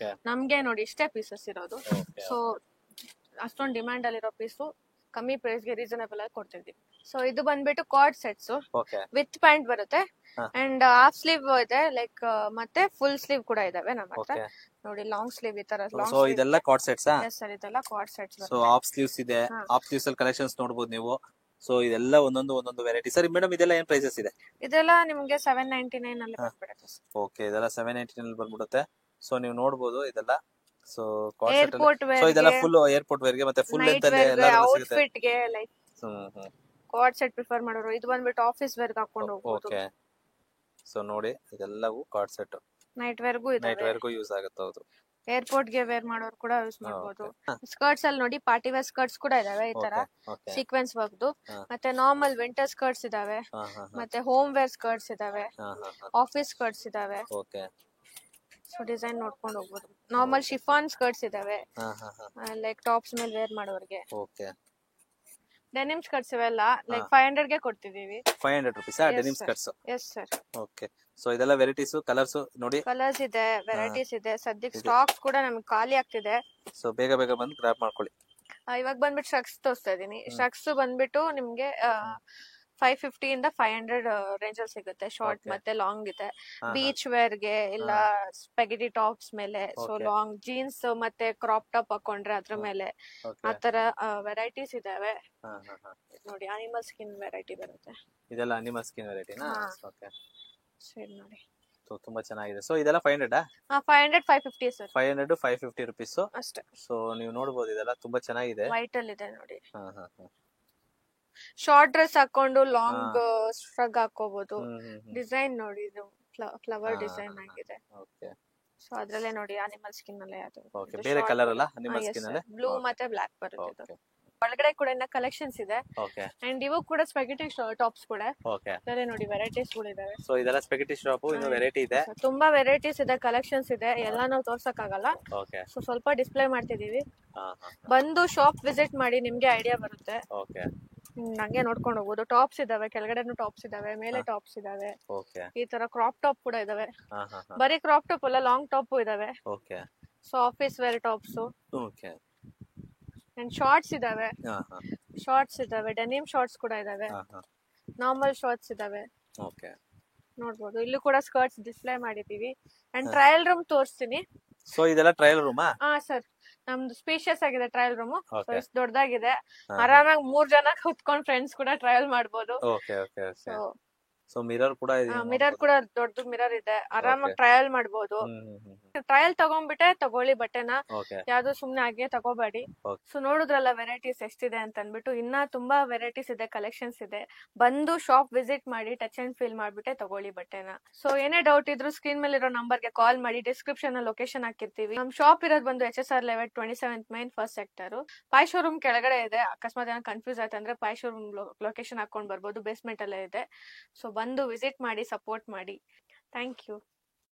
ನಮ್ಗೆ ನೋಡಿ ಇಷ್ಟೇ ಪೀಸಸ್ ಇರೋದು. ಸೊ ಅಷ್ಟೊಂದು ಡಿಮ್ಯಾಂಡ್ ಅಲ್ಲಿರೋ ಪೀಸು ಕಮ್ಮಿ ಪ್ರೈಸ್ ಗೆ ರೀಸನಬಲ್ ಆಗಿ ಕೊಡ್ತಿದ್ವಿ. ಸೊ ಇದು ಬಂದ್ಬಿಟ್ಟು ಕಾರ್ಡ್ ಸೆಟ್ಸ್ ವಿತ್ ಪ್ಯಾಂಟ್ ಬರುತ್ತೆ, ಅಂಡ್ ಹಾಫ್ ಸ್ಲೀವ್ ಇದೆ, ಲೈಕ್ ಮತ್ತೆ ಫುಲ್ ಸ್ಲೀವ್ ಕೂಡ ಇದಾವೆ ನಮ್ಮ ಹತ್ರ. ನೋಡಿ ಲಾಂಗ್ ಸ್ಲೀವ್ ಈ ತರ. ಸೊ ಇದೆಲ್ಲ ಕಾರ್ಡ್ ಸೆಟ್ಸ್? ಎಸ್ ಸರ್, ಇದೆಲ್ಲ card sets. So half sleeves ಇದೆ, ಹಾಫ್ ಸ್ಲೀವ್ಸ್ ಅಲ್ಲಿ ಕಲೆಕ್ಷನ್ಸ್ ನೋಡಬಹುದು ನೀವು. ಸೊ ಇದೆಲ್ಲ ಒಂದೊಂದು ವೆರೈಟಿ. ಸರ್ ಮೇಡಮ್ ಇದೆಲ್ಲ ಏನ್ ಪ್ರೈಸಸ್ ಇದೆ? ಇದೆಲ್ಲ ನಿಮಗೆ 799 ಅಲ್ಲಿ ಬಂದ್ಬಿಡುತ್ತೆ. ಓಕೆ, ಇದೆಲ್ಲ 799 ಅಲ್ಲಿ ಬಂದ್ಬಿಡುತ್ತೆ. ಸೊ ನೀವು ನೋಡಬಹುದು ಇದೆಲ್ಲ. ಸೊ ಏರ್ಪೋರ್ಟ್ ವೇರ್, ಸೊ ಇದೆಲ್ಲ ಫುಲ್ ಏರ್ಪೋರ್ಟ್ ವೇರ್ ಗೆ ಮತ್ತೆ ಫುಲ್ ಲೆಂತ್ ಅಲ್ಲಿ ಎಲ್ಲ ಔಟ್ಫಿಟ್ ಗೆ ಲೈಕ್ ಕಾರ್ಡ್ ಸೆಟ್ ಪ್ರಿಫರ್ ಮಾಡೋರು. ಇದು ಬಂದ್ಬಿಟ್ಟು ಆಫೀಸ್ ವೇರ್ ಗೆ ಹಾಕೊಂಡು ಹೋಗ್ಬೋದು. ಓಕೆ. ಸೊ ನೋಡಿ ಇದೆಲ್ಲವೂ ಕಾರ್ಡ್ ಸೆಟ್ ನೈಟ್ ವೇರ್ಗೂ ಇದೆ, ನೈಟ್ ವೇರ್ಗೂ ಯೂಸ್ ಆಗುತ್ತೆ. ಹೌದು, ಏರ್ಪೋರ್ಟ್ ಗೆ ವೇರ್ ಮಾಡೋರು ಕೂಡ ಯೂಸ್ ಮಾಡಬಹುದು. ಸ್ಕರ್ಟ್ಸ್ ಅಲ್ಲಿ ನೋಡಿ ಪಾರ್ಟಿ ವೇರ್ ಸ್ಕರ್ಟ್ಸ್ ಕೂಡ ಇದಾವೆ ಈ ತರ ಸೀಕ್ವೆನ್ಸ್ ವರ್ಕ್. ಮತ್ತೆ ನಾರ್ಮಲ್ ವಿಂಟರ್ ಸ್ಕರ್ಟ್ಸ್ ಇದಾವೆ, ಮತ್ತೆ ಹೋಮ್ ವೇರ್ ಸ್ಕರ್ಟ್ಸ್ ಇದಾವೆ, ಆಫೀಸ್ ಸ್ಕರ್ಟ್ಸ್ ಇದಾವೆ. ಸೊ ಡಿಸೈನ್ ನೋಡ್ಕೊಂಡು ಹೋಗ್ಬೋದು. ನಾರ್ಮಲ್ ಶಿಫಾನ್ ಸ್ಕರ್ಟ್ಸ್ ಇದಾವೆ, ಲೈಕ್ ಟಾಪ್ಸ್ ಮೇಲೆ ವೇರ್ ಮಾಡೋರಿಗೆ. ಡೆನಿಮ್ ಸ್ಕರ್ಟ್ಸ್ ಇವೆಲ್ಲ ಲೈಕ್ 500 ಗೆ ಕೊಡ್ತಿದೀವಿ. 500 rupees denim skirts? S sir. Okay. So ಇದೆಲ್ಲ ವೆರೈಟೀಸ್, ಕಲರ್ಸ್ ನೋಡಿ, ಕಲರ್ಸ್ ಇದೆ, ವೆರೈಟೀಸ್ ಇದೆ. ಸದ್ಯಕ್ಕೆ ಸ್ಟಾಕ್ಸ್ ಕೂಡ ನಮ್ಗೆ ಖಾಲಿ ಆಗ್ತಿದೆ. ಸೊ ಬೇಗ ಬಂದು ಗ್ರಾಬ್ ಮಾಡ್ಕೊಳ್ಳಿ. ಇವಾಗ ಬಂದ್ಬಿಟ್ಟು ಶಕ್ಸ್ ತೋರಿಸ್ತಾ ಇದೀನಿ. ಶಕ್ಸ್ ಬಂದ್ಬಿಟ್ಟು ನಿಮ್ಗೆ 550 ಇಂದ 500 ರೇಂಜ್ ಅಲ್ಲಿ ಸಿಗುತ್ತೆ. ಶಾರ್ಟ್ ಮತ್ತೆ ಲಾಂಗ್ ಇದೆ. ಬೀಚ್ ವೇರ್ ಗೆ ಇಲ್ಲ ಸ್ಪೆಗೆಟಿ ಟಾಪ್ಸ್ ಮೇಲೆ, ಸೊ ಲಾಂಗ್ ಜೀನ್ಸ್ ಮತ್ತೆ ಕ್ರಾಪ್ ಟಾಪ್ ಹಾಕೊಂಡ್ರೆ ಅದ್ರ ಮೇಲೆ ಆತರ ವೆರೈಟೀಸ್ ಇದಾವೆ. ನೋಡಿ ಅನಿಮಲ್ ಸ್ಕಿನ್ ವೆರೈಟಿ ಬರುತ್ತೆ. ಇದೆಲ್ಲ ಅನಿಮಲ್ ಸ್ಕಿನ್ ವೆರೈಟಿನಾ? ಓಕೆ. ಸರಿ ನೋಡಿ, ಸೊ ತುಂಬಾ ಚೆನ್ನಾಗಿದೆ. ಸೊ ಇದೆಲ್ಲ 500? 500 550 ಸರ್. 500 550 rupees ಅಷ್ಟೇ. ಸೊ ನೀವು ನೋಡಬಹುದು ಇದೆಲ್ಲ ತುಂಬಾ ಚೆನ್ನಾಗಿದೆ. ವೈಟ್ ಅಲ್ಲಿ ಇದೆ ನೋಡಿ. ಶಾರ್ಟ್ ಡ್ರೆಸ್ ಹಾಕೊಂಡು ಲಾಂಗ್ ಸ್ಟ್ರಗ್ ಹಾಕೋಬಹುದು. ಡಿಸೈನ್ ನೋಡಿ, ಇದು ಫ್ಲವರ್ ಡಿಸೈನ್ ಆಗಿದೆ. ಸೊ ಅದ್ರಲ್ಲೇ ನೋಡಿ ಅನಿಮಲ್ ಸ್ಕಿನ್ ಅಲ್ಲೇ ಅದು. ಓಕೆ, ಬೇರೆ ಕಲರ್ ಅಲ್ಲ ಅನಿಮಲ್ ಸ್ಕಿನ್ ಅಲ್ಲೇ ಬ್ಲೂ ಮತ್ತೆ ಬ್ಲಾಕ್ ಬರುತ್ತೆ. ಒಳಗಡೆ ಕೂಡ ಇನ್ನ ಕಲೆಕ್ಷನ್ಸ್ ಇದೆ. ಓಕೆ. ಅಂಡ್ ಇವು ಕೂಡ ಸ್ಪೆಗೆಟಿ ಟಾಪ್ಸ್ ಕೂಡ. ಓಕೆ. ಇದರಲ್ಲಿ ನೋಡಿ ವೆರೈಟೀಸ್ ಕೂಡ ಇದಾವೆ. ಸೊ ಇದೆಲ್ಲ ಸ್ಪೆಗೆಟಿ ಟಾಪ್, ಇನ್ನು ವೆರೈಟಿ ಇದೆ. ತುಂಬಾ ವೆರೈಟೀಸ್ ಇದೆ, ಕಲೆಕ್ಷನ್ಸ್ ಇದೆ. ಎಲ್ಲ ನಾವು ತೋರ್ಸಕ್ ಆಗಲ್ಲ. ಓಕೆ. ಸೊ ಸ್ವಲ್ಪ ಡಿಸ್ಪ್ಲೇ ಮಾಡ್ತಿದೀವಿ. ಬಂದು ಶಾಪ್ ವಿಸಿಟ್ ಮಾಡಿ, ನಿಮ್ಗೆ ಐಡಿಯಾ ಬರುತ್ತೆ. ಓಕೆ. ಹಂಗೆ ನೋಡ್ಕೊಂಡು ಹೋಗ್ಬೋದು. ಟಾಪ್ಸ್ ಇದಾವೆ, ಕೆಳಗಡೆನು ಟಾಪ್ಸ್ ಇದಾವೆ, ಮೇಲೆ ಟಾಪ್ಸ್ ಇದಾವೆ. ಓಕೆ. ಈ ತರ ಕ್ರಾಪ್ ಟಾಪ್ ಕೂಡ ಇದಾವೆ. ಹಾ ಹಾ ಹಾ. ಬರೀ ಕ್ರಾಪ್ ಟಾಪ್ ಅಲ್ಲ, ಲಾಂಗ್ ಟಾಪ್ ಇದಾವೆ. Okay. So office wear tops okay. And shorts ಇದಾವೆ. ಹಾ ಹಾ ಶಾರ್ಟ್ಸ್ ಇದಾವೆ, ಡೆನಿಮ್ ಶಾರ್ಟ್ಸ್ ಕೂಡ ಇದಾವೆ, ಹಾ ಹಾ. ನಾರ್ಮಲ್ ಶಾರ್ಟ್ಸ್ ಇದಾವೆ. ಓಕೆ. ನೋಡ್ಬೋದು, ಇಲ್ಲೂ ಕೂಡ ಸ್ಕರ್ಟ್ಸ್ ಡಿಸ್ಪ್ಲೇ ಮಾಡಿದೀವಿ. ಅಂಡ್ ಟ್ರಯಲ್ ರೂಮ್ ತೋರಿಸ್ತೀನಿ. ಸೊ ಇದೆಲ್ಲ ಟ್ರಯಲ್ ರೂಮಾ? ಹಾ ಸರ್, ನಮ್ದು ಸ್ಪೇಷಿಯಸ್ ಆಗಿದೆ ಟ್ರಯಲ್ ರೂಮ್. Okay. ಇಷ್ಟು ದೊಡ್ಡದಾಗಿದೆ. ಆರಾಮಾಗಿ 3 ಜನ ಕುತ್ಕೊಂಡ್ ಫ್ರೆಂಡ್ಸ್ ಕೂಡ ಟ್ರಯಲ್ ಮಾಡ್ಬೋದು. Okay okay okay. So so mirror ಕೂಡ ಇದೆ. ಮಿರರ್ ಕೂಡ ದೊಡ್ಡ ಮಿರರ್ ಇದೆ, ಆರಾಮಾಗಿ Okay. ಟ್ರಯಲ್ ಮಾಡ್ಬೋದು. ಟ್ರಯಲ್ ತಗೊಂಡ್ಬಿಟ್ಟೆ ತಗೊಳ್ಳಿ ಬಟ್ಟೆನ, ಓಕೆ. ಯಾವ್ದು ಸುಮ್ನೆ ಹಾಗೆ ತಗೋಬೇಡಿ. Okay. ಸೊ ನೋಡಿದ್ರಲ್ಲ ವೆರೈಟೀಸ್ ಎಷ್ಟಿದೆ ಅಂತ ಅನ್ಬಿಟ್ಟು. ಇನ್ನ ತುಂಬಾ ವೆರೈಟೀಸ್ ಇದೆ, ಕಲೆಕ್ಷನ್ಸ್ ಇದೆ. ಬಂದು ಶಾಪ್ ವಿಸಿಟ್ ಮಾಡಿ ಟಚ್ ಅಂಡ್ ಫೀಲ್ ಮಾಡ್ಬಿಟ್ಟೆ ತಗೊಳ್ಳಿ ಬಟ್ಟೆನ. ಸೊ ಏನೇ ಡೌಟ್ ಇದ್ರು ಸ್ಕ್ರೀನ್ ಮೇಲೆ ಇರೋ ನಂಬರ್ಗೆ ಕಾಲ್ ಮಾಡಿ. ಡಿಸ್ಕ್ರಿಪ್ಷನ್ ಅಲ್ಲಿ ಲೊಕೇಶನ್ ಹಾಕಿರ್ತೀವಿ. ನಮ್ ಶಾಪ್ ಇರೋದು ಬಂದು HSR ಲೆವೆಟ್ 27th main first sector. Pai showroom ಕೆಳಗಡೆ ಇದೆ. ಅಕಸ್ಮಾತ್ ಏನೋ ಕನ್ಫ್ಯೂಸ್ ಆಯ್ತು ಅಂದ್ರೆ ಪಾಯ್ ಶೋರೂಮ್ ಲೊಕೇಶನ್ ಹಾಕೊಂಡ್ ಬರ್ಬೋದು, ಬೇಸ್ಮೆಂಟ್ ಅಲ್ಲೇ ಇದೆ. ಸೊ ಬಂದು ವಿಸಿಟ್ ಮಾಡಿ, ಸಪೋರ್ಟ್ ಮಾಡಿ. Thank you.